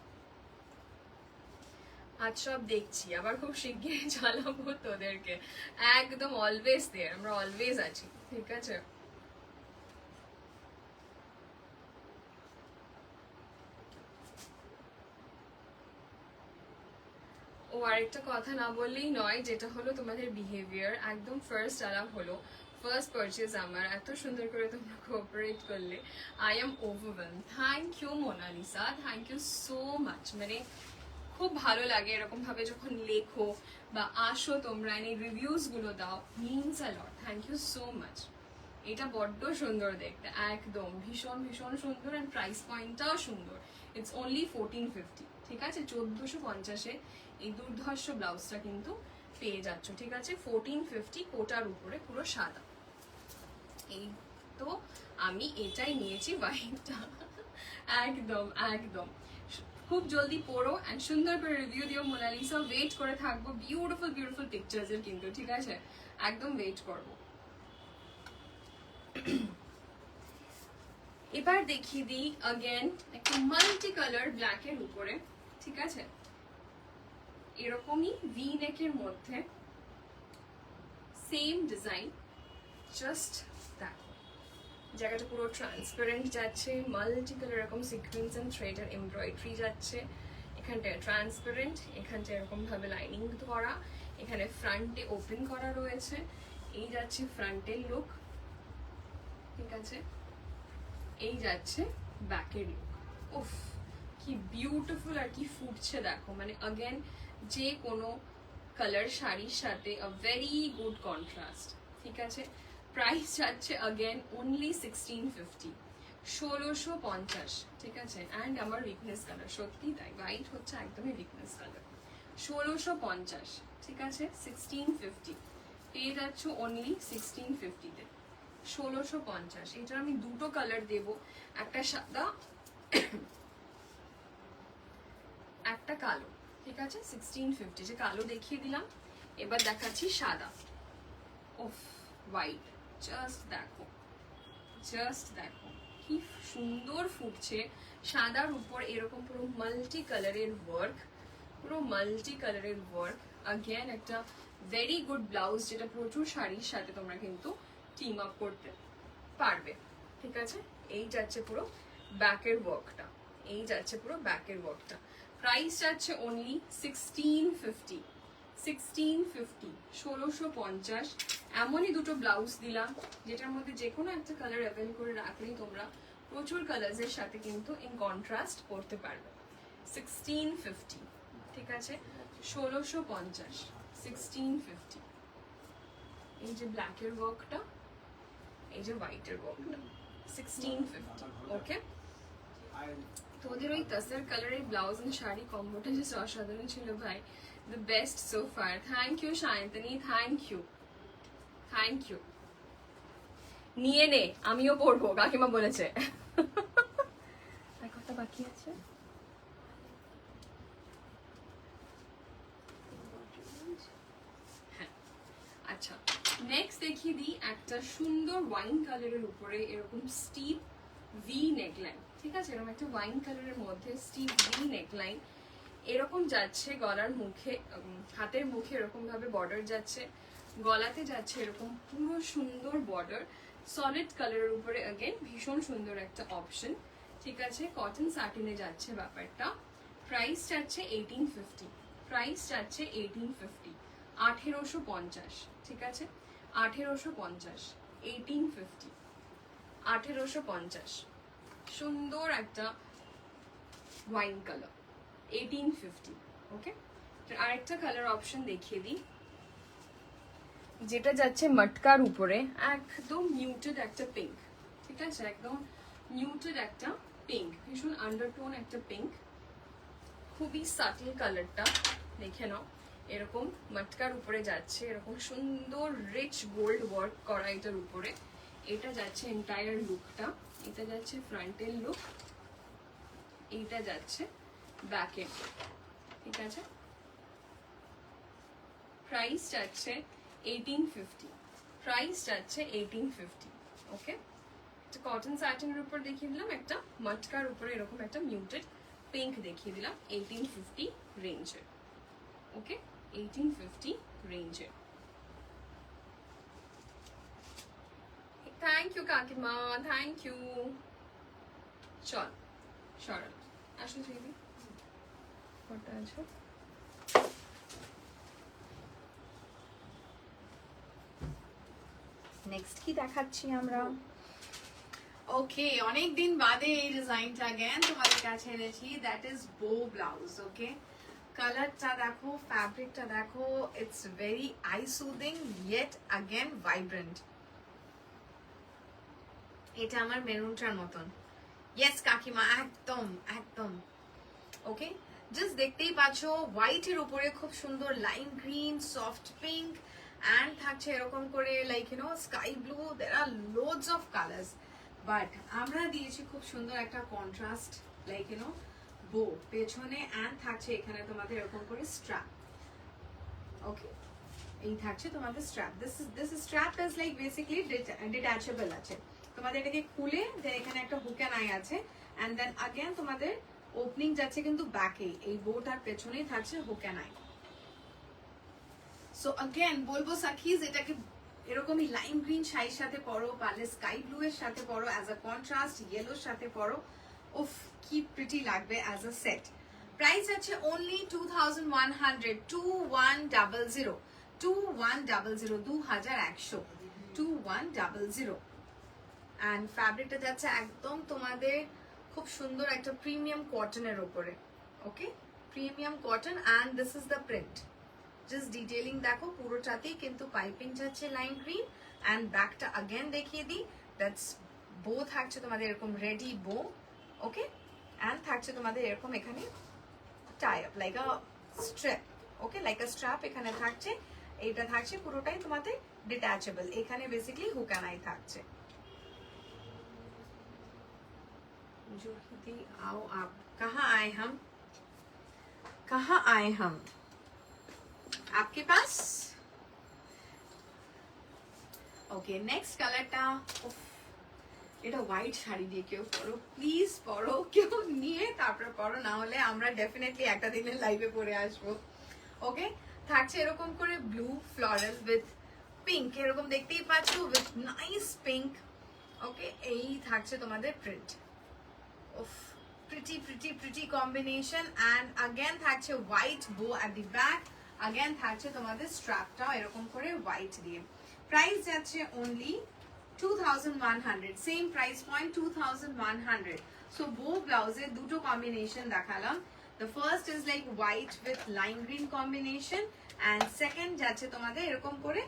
আজ সব দেখছি, আবার খুব শিগগিরই চালাবো তোদেরকে, একদম অলওয়েজ দেয়ার, আমরা অলওয়েজ আছি, ঠিক আছে। ও আরেকটা কথা না বললেই নয়, যেটা হলো তোমাদের বিহেভিয়ার একদম ফার্স্ট আলাপ হলো, ফার্স্ট পারচেজ আমার, এত সুন্দর করে তোমরা কোঅপারেট করলে, I am overwhelm. Thank you Monalisa, thank you so much. মানে খুব ভালো লাগে এরকম ভাবে যখন লেখো বা আসো তোমরা, এই রিভিউজ গুলো দাও, means a lot. Thank you so much. এটা বড্ড সুন্দর দেখতে, একদম ভীষণ ভীষণ সুন্দর, এন্ড প্রাইস পয়েন্টটাও সুন্দর। ইটস অনলি 1450, ঠিক আছে। 1450-এ এই দুর্ধর্ষ ব্লাউজটা কিন্তু পেয়ে যাচ্ছ, ঠিক আছে। 1450, কোটার উপরে পুরো সাদা। এই তো আমি এটাই নিয়েছি, হোয়াইটটা। একদম একদম খুব জলদি পড়ো এন্ড সুন্দর করে রিভিউ দিও মোনালিসা, ওয়েট করে থাকবো বিউটিফুল বিউটিফুল পিকচার্স এর কিন্তু, ঠিক আছে। একদম ওয়েট করবো। এবার দেখিয়ে দিই আগেন একটা মাল্টি কালার ব্ল্যাক এর উপরে, ঠিক আছে। এরকমই ভি নেকের মধ্যে সেম ডিজাইন, জাস্ট দেখো জায়গাটা পুরো ট্রান্সপারেন্ট যাচ্ছে, মাল্টি কালার এরকম সিকোয়েন্স এন্ড থ্রেড এর এমব্রয়ডারি যাচ্ছে, এখানটায় ট্রান্সপারেন্ট, এখানটায় এরকম ভাবে লাইনিং করা, এখানে ফ্রন্টে ওপেন করা রয়েছে, এই যাচ্ছে ফ্রন্টের লুক, ঠিক আছে। এই যাচ্ছে ব্যাকের লুক। উফ কি বিউটিফুল আর কি ফুটছে দেখো, মানে अगेन যে কোনো কালার শাড়ির সাথে আ ভেরি গুড কন্ট্রাস্ট, ঠিক আছে। প্রাইস যাচ্ছে अगेन অনলি 1650, 1650, ঠিক আছে। অ্যান্ড আমার উইকনেস কালার, সত্যি তাই, হোয়াইট হচ্ছে একদমই উইকনেস কালার। 1650, ঠিক আছে। 1650 পেয়ে যাচ্ছ অনলি 1650-তে, 1650। এটার আমি দুটো কালার দেব, একটা সাদা একটা কালো, ঠিক আছে। 1650 যে কালো দেখিয়ে দিলাম, এবার দেখাচ্ছি সাদা। ওফ হোয়াইট, জাস্ট দেখো, জাস্ট দেখো কি সুন্দর ফুটছে সাদার উপর এরকম পুরো মাল্টি কালারের ওয়ার্ক, পুরো মাল্টি কালারের ওয়ার্ক। अगेन একটা ভেরি গুড ব্লাউজ, যেটা প্রচুর শাড়ির সাথে তোমরা কিন্তু টিম আপ করতে পারবে, ঠিক আছে। এই যাচ্ছে পুরো ব্যাকের ওয়ার্কটা, এই যাচ্ছে পুরো ব্যাকের ওয়ার্কটা। প্রাইস যাচ্ছে অনলি 1650, 1650, 1650। এমনই দুটো ব্লাউজ দিলাম, যেটার মধ্যে যে কোনো একটা কালার অ্যাভেল করে রাখলেই তোমরা প্রচুর কালার্সের সাথে কিন্তু ইন কন্ট্রাস্ট করতে পারবে। 1650, ঠিক আছে। 1650, 1650। এই যে ব্ল্যাকের ওয়ার্কটা, এই যে হোয়াইটের ওয়ার্কটা, 1650, ওকে। তোদের ওই তাসের কালারের ব্লাউজ এন্ড শাড়ি কম্বোটা জাস্ট অসাধারণ ছিল ভাই, the best so far. Thank you Shayantani, thank you, thank you. নিয়ে নে, আমিও পড়বো, কাকিমা বলেছে। আর কটা বাকি আছে? হ্যাঁ, আচ্ছা নেক্সট দেখিয়ে দিই একটা সুন্দর ওয়াইন কালারের উপরে এরকম স্টিপ ভি নেকলাইন, ঠিক আছে। এরকম একটা ওয়াইন কালারের মধ্যে স্টিপ ভি নেকলাইন, এরকম যাচ্ছে গলার মুখে, হাতের মুখে এরকম ভাবে বর্ডার যাচ্ছে, গলাতে যাচ্ছে এরকম পুরো সুন্দর বর্ডার, সলিড কালারের উপরে अगेन ভীষণ সুন্দর একটা অপশন, ঠিক আছে। কটন স্যাটিনে যাচ্ছে ব্যাপারটা। প্রাইস যাচ্ছে 1850, প্রাইস যাচ্ছে 1850, 1850, ঠিক আছে 1850, 1850, 1850, সুন্দর একটা ওয়াইন কালার 1850। ওকে, আরেকটা কালার অপশন দেখিয়ে দিই, যেটা যাচ্ছে মটকার উপরে, একদম মিউটেড একটা পিঙ্ক, ঠিক আছে একদম মিউটেড একটা পিঙ্ক, ভীষণ আন্ডারটোন একটা পিঙ্ক, খুবই সাটল কালারটা, দেখে নাও এরকম মটকার উপরে যাচ্ছে, এরকম সুন্দর রিচ গোল্ড ওয়ার্ক করা এটার উপরে। এটা যাচ্ছে এন্টায়ার লুকটা, এটা যাচ্ছে ফ্রন্টের লুক, এইটা যাচ্ছে ব্যাকের লুক, ঠিক আছে। প্রাইস যাচ্ছে 1850, প্রাইস যাচ্ছে 1850। ওকে, কটন স্যাটিনের উপর দেখিয়ে দিলাম, একটা মটকার উপরে এরকম একটা মিউটেড পিঙ্ক দেখিয়ে দিলাম 1850 রেঞ্জের। ওকে, 1850 রেঞ্জের। থ্যাংক ইউ কাকিমা, থ্যাংক ইউ। চল সরল আসো দিদি, কটা আছে? নেক্সট কি দেখাচ্ছি আমরা? ওকে, অনেকদিন বাদে এই ডিজাইনটা अगेन তোমাদের কাছে এনেছি, দ্যাট ইজ বো ব্লাউজ। ওকে, কালারটা দেখো, ফ্যাব্রিকটা দেখো, it's very I soothing yet again vibrant. এটা আমার মেরুনটার মতন। ইয়েস কাকিমা, একদম একদম। ওকে, জাস্ট দেখতেই পাচ্ছো হোয়াইটের উপরে খুব সুন্দর lime green, soft pink, and থাকছে এরকম করে like you know sky blue. There are loads of colours, but আমরা দিয়েছি খুব সুন্দর একটা কন্ট্রাস্ট লাইক ইউ নো বো পেছনে, অ্যান্ড থাকছে এখানে তোমাদের এরকম করে স্ট্র্যাপ। ওকে, এই থাকছে তোমাদের strap. This strap is like basically detachable আছে, তোমাদের এটাকে খুলে দেন এখানে একটা হুক অ্যান্ড আই আছে, অ্যান্ড দেন अगेन তোমাদের ওপেনিং যাচ্ছে কিন্তু ব্যাকে, এই বোটার পেছনেই থাকছে hook and I. So again বলবো সাকিজ, এটাকে এরকমই লাইম গ্রিন শাড়ির সাথে পরো, পারলে স্কাই ব্লু এর সাথে পরো, অ্যাজ আ কন্ট্রাস্ট ইয়েলোর সাথে পরো, উফ কি প্রিটি লাগবে অ্যাজ আ সেট। প্রাইস আছে অনলি 2100, 2100, 2100, 2100, 2100। অ্যান্ড ফ্যাব্রিকটা যাচ্ছে একদম তোমাদের খুব সুন্দর একটা প্রিমিয়াম কটনের উপরে। Okay, premium cotton, and this is the print. Just detailing দেখো, পুরোটাতেই কিন্তু পাইপিং যাচ্ছে লাইম গ্রিন, অ্যান্ড ব্যাকটা अगेन দেখিয়ে দিই, দ্যাটস বো থাকছে তোমাদের এরকম রেডি বো। ওকে, অ্যান্ড থাকছে তোমাদের এরকম এখানে tie up like a strap. Okay, like a strap এখানে থাকছে, এইটা থাকছে পুরোটাই তোমাদের ডিট্যাচেবল, এখানে বেসিক্যালি হুক অ্যান্ড আই থাকছে। जुहिदी आओ आप, कहाँ आए हम, कहाँ आए हम आपके पास। ओके, नेक्स्ट कलरটা, এটা হোয়াইট শাড়ি দিয়ে কেউ পরো, প্লিজ পরো, কেউ নিয়ে তারপর পরো, না হলে আমরা ডেফিনেটলি একটা দিনের লাইভে পরে আসবো। ওকে, থাকছে এরকম করে ব্লু ফ্লোরাল উইথ পিঙ্ক, এরকম দেখতেই পাচ্ছ উইথ নাইস পিঙ্ক। ওকে, এই থাকছে তোমাদের print. Oof, pretty combination, and again থাকছে white bow at the back, again থাকছে তোমাদের স্ট্র্যাপটা এরকম করে white দিয়ে। প্রাইস যাচ্ছে only 2100, same price point 2100। So বো ব্লাউজের দুটো কম্বিনেশন দেখালাম, the first is like white with lime green combination, and second যাচ্ছে তোমাদের এরকম করে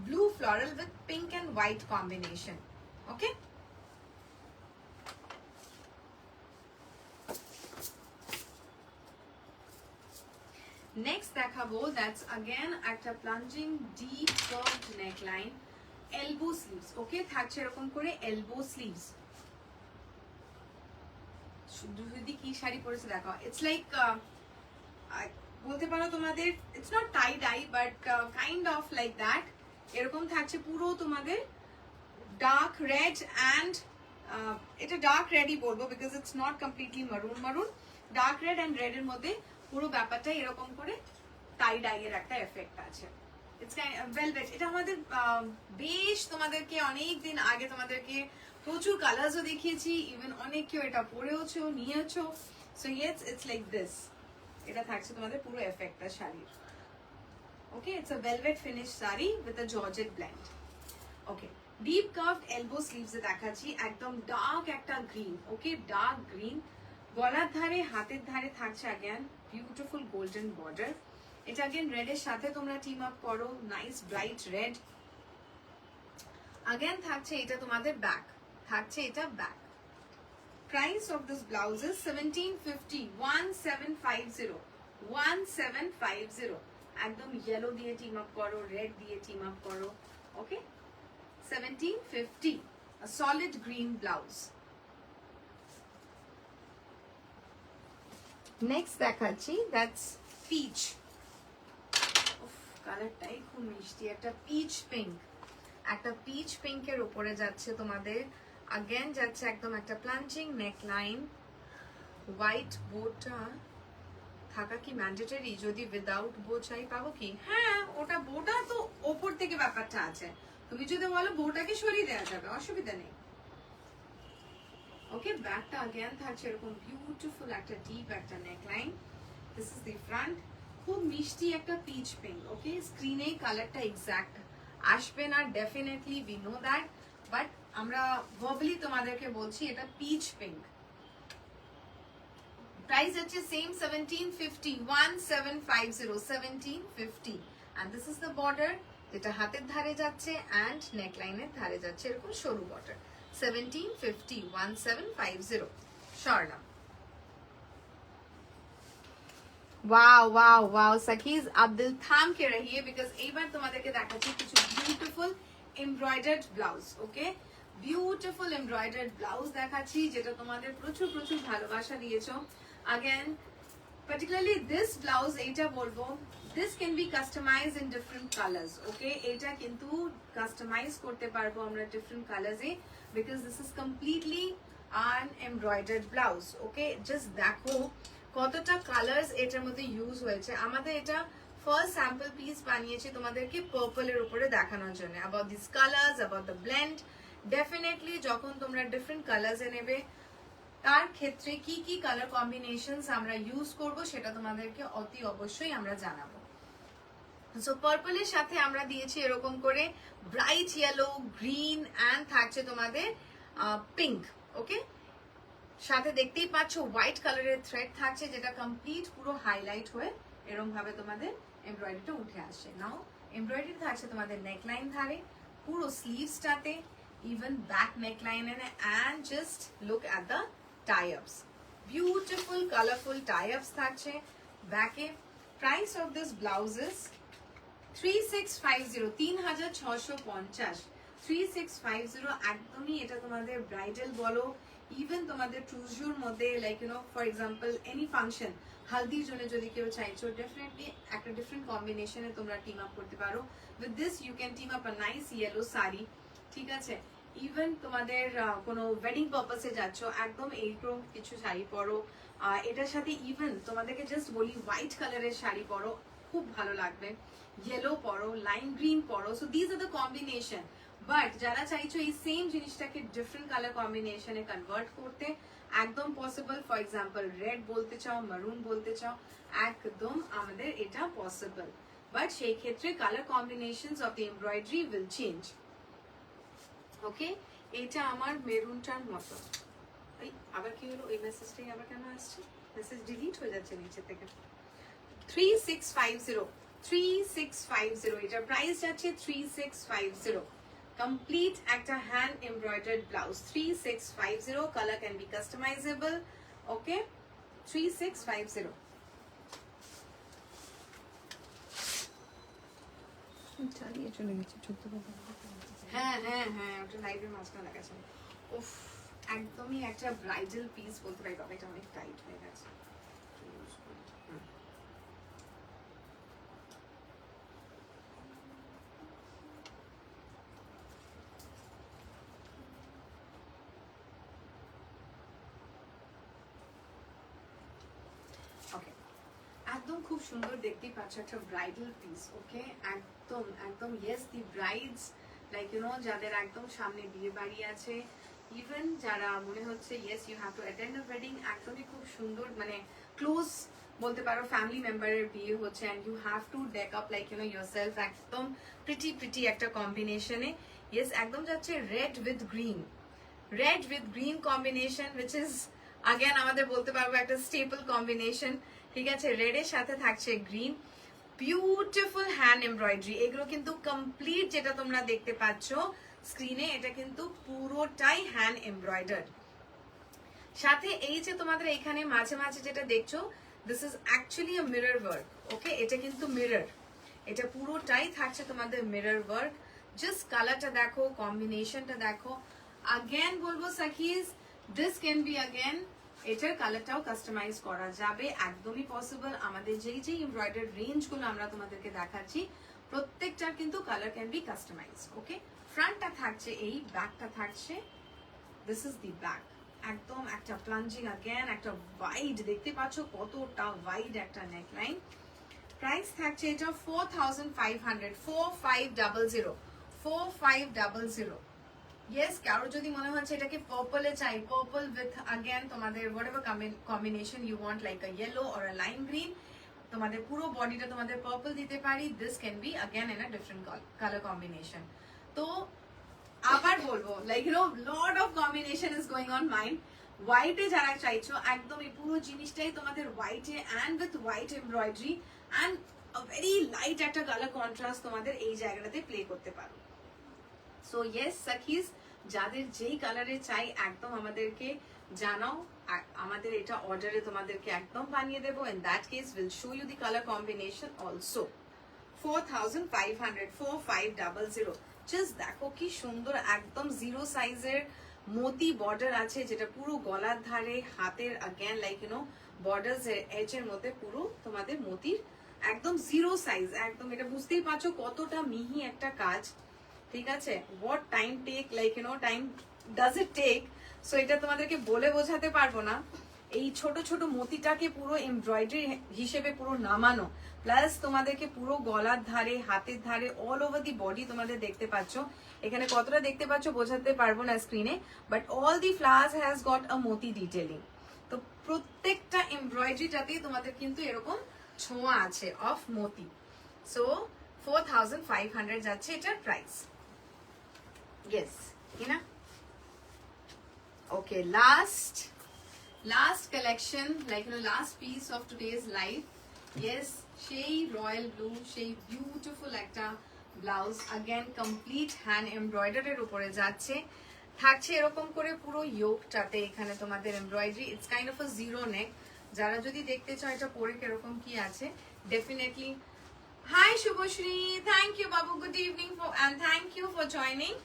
blue floral with pink and white combination। Okay, next দেখাবো, দ্যাটস अगेन একটা plunging deep curved neckline, elbow sleeves. Okay, থাকছে এরকম করে এলবো স্লিভস। যদি কি শাড়ি পরেছে দেখো, ইটস লাইক বলতে পারো তোমাদের, it's not tie dye but kind of like that. এরকম থাকছে পুরো তোমাদের ডার্ক রেড, অ্যান্ড এটা ডার্ক রেডই বলবো বিকজ ইটস নট কমপ্লিটলি মারুন মারুন, ডার্ক রেড অ্যান্ড রেড এর মধ্যে পুরো ব্যাপারটা এরকম করে টাই ডাই এর একটা এফেক্ট আছে। It's velvet. এটা আমাদের বেশ তোমাদেরকে অনেক দিন আগে তোমাদেরকে প্রচুর কালার্সও দেখিয়েছি, ইভেন অনেক কেউ এটা পরেওছো নিয়েছো। So yes, it's like this. এটা থাকছে তোমাদের পুরো এফেক্টটা শাড়ির। Okay, it's a velvet finish sari with a georgette blend. Okay, deep curved elbow sleeves এ দেখাচ্ছি, একদম ডার্ক একটা গ্রিন। ওকে, ডার্ক গ্রিন, গলার ধারে হাতের ধারে থাকছে अगेन বিউটিফুল গোল্ডেন বর্ডার। এটা अगेन রেড এর সাথে তোমরা টিম আপ করো, নাইস ব্রাইট রেড। अगेन থাকছে এটা তোমাদের ব্যাক, থাকছে এটা back. Price of this blouse is 1750, 1750, 1750। একদম ইয়েলো দিয়ে টিম আপ করো, রেড দিয়ে টিম আপ করো। ওকে, 1750, a solid green blouse. Next দেখাচ্ছি, that's peach. কালারটাই খুব মিষ্টি, একটা পিচ পিঙ্ক, একটা পিচ পিঙ্কের উপরে যাচ্ছে তোমাদের। अगेन যাচ্ছে একদম একটা প্লাঞ্চিং নেক লাইন, হোয়াইট বোটা থাকা কি ম্যান্ডেটরি? যদি উইদাউট বো চাই পাবো কি? হ্যাঁ, ওটা বোটা তো ওপর থেকে ব্যাপারটা আছে, তুমি যদি বলো বোটাকে সরিয়ে দেওয়া যাবে, অসুবিধা নেই। ওকে, ব্যাকটা अगेन থাকছে এরকম বিউটিফুল একটা ডিপ একটা neckline. This is the front, খুব মিষ্টি একটা পিচ পিঙ্ক। ওকে, স্ক্রিনে কালারটা এক্সাক্ট আসবে না definitely, we know that, but আমরা ভার্বালি তোমাদেরকে বলছি এটা পিচ পিঙ্ক। প্রাইস হচ্ছে same 1750, 1750, 1750, and this is the border, যেটা হাতের ধারে যাচ্ছে and নেকলাইনের ধারে যাচ্ছে এরকম সরু border. 1750, 1750। Sharna, wow wow wow सखीज, आप दिल थाम के रहिए बिकॉज এইবার তোমাদেরকে দেখাচ্ছি কিছু বিউটিফুল এমব্রয়ডার্ড ব্লাউজ। ওকে, বিউটিফুল এমব্রয়ডার্ড ব্লাউজ দেখাচ্ছি যেটা তোমাদের প্রচুর প্রচুর ভালোবাসা দিয়েছো। अगेन particularly this blouse, এটা বলবো this can be customized in different colors. ওকে, এটা কিন্তু কাস্টমাইজ করতে পারবো আমরা ডিফারেন্ট কালার্সে because this is completely an embroidered blouse. Okay, just দেখো কতটা কালার্স এটার মধ্যে ইউজ হয়েছে। আমাদের এটা ফার্স্ট স্যাম্পল পিস বানিয়েছি তোমাদেরকে পার্পলের উপরে দেখানোর জন্য। About this colours, about the blend, definitely যখন তোমরা ডিফারেন্ট কালার্সে নেবে তার ক্ষেত্রে কি কি কালার কম্বিনেশনস আমরা ইউজ করব সেটা তোমাদেরকে অতি অবশ্যই আমরা জানাবো। সো পার্পলের সাথে আমরা দিয়েছি এরকম করে ব্রাইট ইয়েলো, গ্রিন এন্ড থাকছে তোমাদের পিঙ্ক। ওকে, সাথে দেখতেই পাচ্ছ হোয়াইট কালারের থ্রেড থাকছে যেটা কমপ্লিট পুরো হাইলাইট হয়ে এরকম ভাবে তোমাদের এমব্রয়ডারিটা উঠে আসছে। নাও এমব্রয়ডারি থাকছে তোমাদের নেকলাইন ধারে, পুরো স্লিভসটাতে, even back neckline and just look at the tie ups, beautiful colourful tie ups থাকছে ব্যাকে। Price of this blouse is 3650, 3650, 3650। একদমই এটা তোমাদের ব্রাইডাল বলো, ইভেন তোমাদের টুজুর মধ্যে like you know for example any function, হালদির জন্য যদি কেউ চাইছো ডেফিনেটলি একটা ডিফারেন্ট কম্বিনেশনে তোমরা টিম আপ করতে পারো। With this you can team up a nice yellow sari, ঠিক আছে? ইভেন তোমাদের কোনো ওয়েডিং পারপাসে যাচ্ছ, একদম এইরকম কিছু শাড়ি পরো। এটার সাথে ইভেন তোমাদেরকে জাস্ট বলি হোয়াইট কালারের শাড়ি পরো, খুব ভালো লাগবে। ইয়েলো পরো, লাইম গ্রিন পরো, so this are the combination. But যারা চাইছো এই সেম জিনিসটাকে ডিফারেন্ট কালার কম্বিনেশনে কনভার্ট করতে, একদম পসিবল। ফর এক্সাম্পল রেড বলতে চাও, মারুন বলতে চাও, একদম আমাদের এটা পসিবল। বাট সেই ক্ষেত্রে colour combinations of the embroidery will change. Okay, এটা আমার মেরুনটার মতো। এই আবার কি হলো, এই মেসেজটাই আবার কেন আসছে? মেসেজ ডিলিট হয়ে যাচ্ছে নিচে থেকে। 3650, 3650, এটার প্রাইস যাচ্ছে 3650। কমপ্লিট একটা hand embroidered blouse, 3650। Colour can be customisable. Okay, 3650। চালিয়ে চলে গেছে 14 হ্যাঁ হ্যাঁ হ্যাঁ, ওটা লাইভের মাঝখানে লাগাচ্ছে। উফ, একদমই একটা ব্রাইডাল পিস বলতে পারি, তবে এটা অনেক টাইট হয়ে গেছে। ওকে, একদম খুব সুন্দর দেখতেই পাচ্ছ একটা ব্রাইডাল পিস। ওকে, একদম একদম yes the brides like you know যাদের একদম সামনে বিয়ে বাড়ি আছে, ইভেন যারা মনে হচ্ছে yes you have to attend a wedding, একদমই খুব সুন্দর মানে ক্লোজ বলতে পারো ফ্যামিলি মেম্বারের বিয়ে হচ্ছে and you have to deck up like you know yourself একদম প্রিটি একটা কম্বিনেশনে। ইয়েস, একদম যাচ্ছে red with green combination, which is again আমাদের বলতে পারবো একটা স্টেপল কম্বিনেশন। ঠিক আছে, রেডের সাথে থাকছে গ্রিন, বিউটিফুল হ্যান্ড এমব্রয়ডারি। এগুলো কিন্তু কমপ্লিট যেটা তোমরা দেখতে পাচ্ছ স্ক্রিনে, এটা কিন্তু পুরোটাই হ্যান্ড এমব্রয়ডার্ড। সাথে এই যে তোমাদের এখানে মাঝে মাঝে যেটা দেখছো, this is actually a mirror work. Okay, এটা কিন্তু মিরর, এটা পুরোটাই থাকছে তোমাদের মিরর ওয়ার্ক। জাস্ট কালারটা দেখো, কম্বিনেশনটা দেখো। আগেন বলবো সাকিজ, দিস ক্যান বি আগেন, এটার কালারটাও কাস্টমাইজ করা যাবে, একদমই পসিবল। আমাদের যেই যেই এমব্রয়ডারি রেঞ্জগুলো আমরা তোমাদেরকে দেখাচ্ছি প্রত্যেকটার কিন্তু কালার ক্যান বি কাস্টমাইজ। ওকে, ফ্রন্টটা থাকছে এই, ব্যাকটা থাকছে, দিস ইজ দি ব্যাক। একদম একটা প্লাঞ্জিং, আগেন একটা ওয়াইড, দেখতে পাচ্ছ কতটা ওয়াইড একটা নেকলাইন। প্রাইস থাকছে এটা 4500, 4500। ইয়েস, কারো যদি মনে হচ্ছে এটাকে পার্পলে চাই, পার্পল উইথ আগেন তোমাদের whatever combination you want, like a yellow or a lime green, তোমাদের পুরো বডিটা তোমাদের পার্পল দিতে পারি। This can be again in a different colour combination. তো আবার বলবো, like you know lot of combination is going on mind. হোয়াইটে যারা চাইছো একদম এই পুরো জিনিসটাই তোমাদের হোয়াইটে and with white embroidery and very light একটা কালার কন্ট্রাস্ট তোমাদের এই জায়গাটাতে প্লে করতে পারো। সো ইয়েস সাকিজ, যাদের যেই কালারে চাই একদম আমাদেরকে জানাও, আমাদের এটা অর্ডারে তোমাদেরকে একদম বানিয়ে দেবো। In that case will show you the colour combination also. 4500, 4500। Just দেখো কি সুন্দর, একদম জিরো সাইজের মতি বর্ডার আছে, যেটা পুরো গলার ধারে হাতের again like you know border এজের মধ্যে পুরো তোমাদের মতির একদম জিরো সাইজ। একদম এটা বুঝতেই পারছো কতটা মিহি একটা কাজ। ঠিক আছে, what time take, like you know time does it take, so এটা তোমাদেরকে বলে বোঝাতে পারবো না। এই ছোট ছোট মতিটাকে পুরো এমব্রয়ডারি হিসেবে পুরো নামানো, প্লাস তোমাদেরকে পুরো গলার ধারে হাতের ধারে অল ওভার দি বডি তোমাদের দেখতে পাচ্ছ। এখানে কতটা দেখতে পাচ্ছ বোঝাতে পারবো না স্ক্রিনে, but all the flowers has got a Moti detailing. তো প্রত্যেকটা এমব্রয়ডারিটাতেই তোমাদের কিন্তু এরকম ছোঁয়া আছে অফ মতি। সো 4500 যাচ্ছে এটার প্রাইস। ইয়েস, না? ওকে, last collection, like you know, last piece of today's live. Yes, সেই রয়্যাল ব্লু, সেই বিউটিফুল একটা blouse, again complete hand embroidered এর উপরে যাচ্ছে। থাকছে এরকম করে পুরো ইয়োকটাতে এখানে তোমাদের embroidery, it's kind of a zero neck. যারা যদি দেখতে চাও এটা পরে কিরকম কি আছে, definitely. Hi Shubhashree, thank you বাবু, good evening and thank you for joining.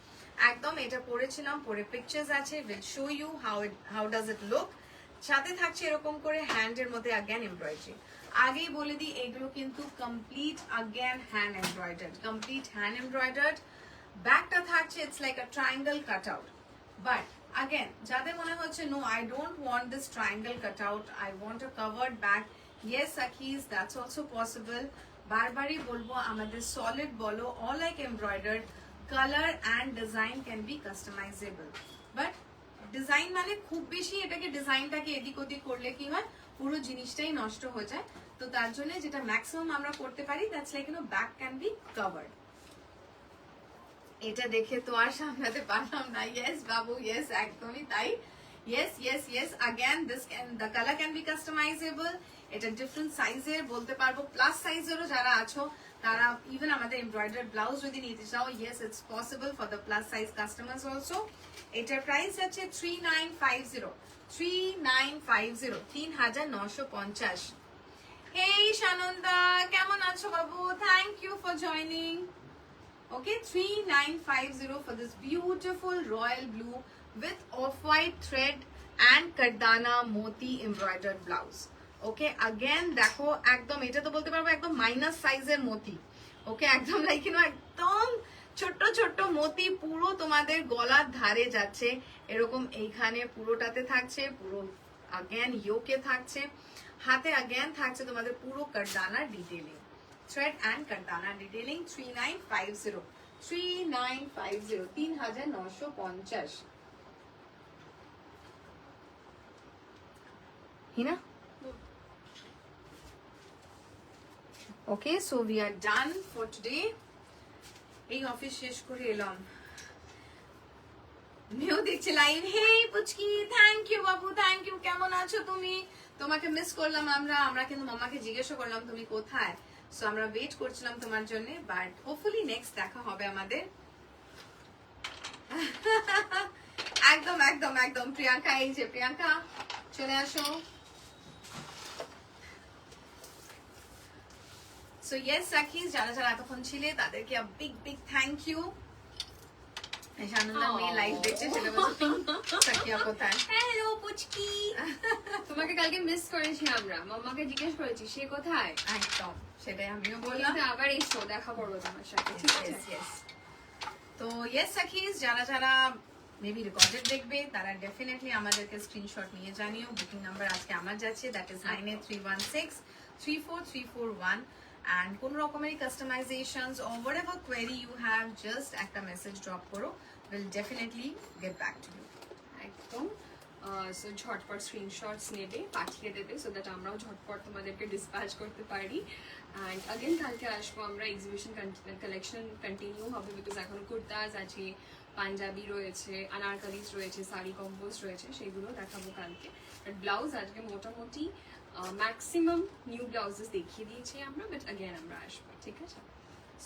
একদম এটা পরেছিলাম, পরে পিকচার্স আছে, will show you how does it look. সাথে থাকছে এরকম করে হ্যান্ডের মধ্যে আগেন এমব্রয়ডারি। আগেই বলে দিই এগুলো কিন্তু complete again hand embroidered, complete hand embroidered. ব্যাকটা থাকছে it's like a triangle cut out, but again যাদের মনে হচ্ছে no I don't want this triangle cut out, I want a covered back, yes সাকিজ, দ্যাটস অলসো পসিবল। বারবারই বলবো আমাদের solid বলো all like embroidered, colour and design can be customisable. But design মানে খুব বেশি এটাকে ডিজাইনটাকে এদিক ওদিক করলে কি হয়, পুরো জিনিসটাই নষ্ট হয়ে যায়। তো তার জন্য যেটা ম্যাক্সিমাম আমরা করতে পারি, that's like you know back can be covered. এটা দেখে তো আর সামলাতে পারলাম না। ইয়েস বাবু, ইয়েস, একদমই তাই। Yes yes yes, again this can, the colour can be customisable. এটা ডিফারেন্ট সাইজের বলতে পারবো, প্লাস সাইজেরও যারা আছো তারা ইভেন আমাদের এমব্রয়ডার্ড ব্লাউজ যদি নিতে চাও, yes it's possible for the plus size customers also. এটার প্রাইস আছে 3950, 3950, 3950। হেই সানন্দা, কেমন আছো বাবু? Thank you for joining. Okay, 3950 for this beautiful royal blue with off-white thread and kardana moti embroidered blouse. Okay, again দেখো একদম এটা তো বলতে পারবো একদম মাইনাস সাইজের মতি। ওকে, একদম লাইক ইউ নো একদম ছোট্ট ছোট্ট মতি পুরো তোমাদের গলার ধারে যাচ্ছে এরকম, এইখানে পুরোটাতে থাকছে, পুরো again yoke থাকছে, হাতে again থাকছে তোমাদের পুরো kardana detailing, thread and kardana detailing। 3950, 3950, 3950। Heena okay so we are done for today. এই অফিস শেষ করে এলাম, মেয়েও দেখছে লাইভ। হে পুচকি, থ্যাংক ইউ বাবু, থ্যাংক ইউ। কেমন আছো তুমি? তোমাকে মিস করলাম আমরা কিন্তু মামাকে জিজ্ঞাসা করলাম তুমি কোথায়। সো আমরা ওয়েট করছিলাম তোমার জন্য, বাট হোপফুলি নেক্সট দেখা হবে আমাদের। একদম একদম একদম প্রিয়াঙ্কা, এই যে প্রিয়াঙ্কা চলে আসো। সো ইয়েস সাকিজ, যারা যারা এতক্ষণ ছিলে তাদেরকে বিগ বিগ থ্যাংক ইউ। আনন্দ মেয়ে লাইভ দেখছে, সেটা বলছে সাকিয়া কোথায়। হ্যালো পুচকি, তোমাকে কালকে মিস করেছি আমরা, মাম্মাকে জিজ্ঞেস করেছি সে কোথায়। একদম সেটাই আমিও বললাম। বললাম আবার এসো, দেখা করবো তোমার সাথে, ঠিক আছে? Yes, yes. তো ইয়েস সাকিজ, যারা যারা মেবি রেকর্ডেড দেখবে তারা ডেফিনেটলি আমাদেরকে স্ক্রিনশট নিয়ে জানিও। বুকিং নাম্বার আজকে আমার যাচ্ছে, দ্যাট ইজ 9831634341। and কোন রকমের কাস্টমাইজেশনস or whatever query you have, just একটা মেসেজ ড্রপ করো, will definitely get back to you. একদম। সো ঝটপট স্ক্রিনশটস নেবে, পাঠিয়ে দেবে, সো দ্যাট আমরাও ঝটপট তোমাদেরকে ডিসপ্যাচ করতে পারি। অ্যান্ড আগেন কালকে আসবো আমরা, এক্সিবিশন কালেকশন কন্টিনিউ হবে, বিকজ এখন কুর্তাজ আছে, পাঞ্জাবি রয়েছে, আনারকালিজ রয়েছে, শাড়ি কম্বোজ রয়েছে, সেগুলো দেখাবো কালকে। বাট ব্লাউজ আজকে মোটামুটি ম্যাক্সিমাম নিউ ব্লাউজেস দেখিয়ে দিয়েছি আমরা, বাট আগেন আমরা আসবো, ঠিক আছে?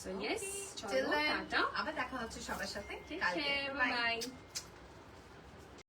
সো ইয়েস, Till চলো then, টাটা, আবার দেখা হচ্ছে সবার সাথে ঠিক কালকে। আছে, Bye. বাই।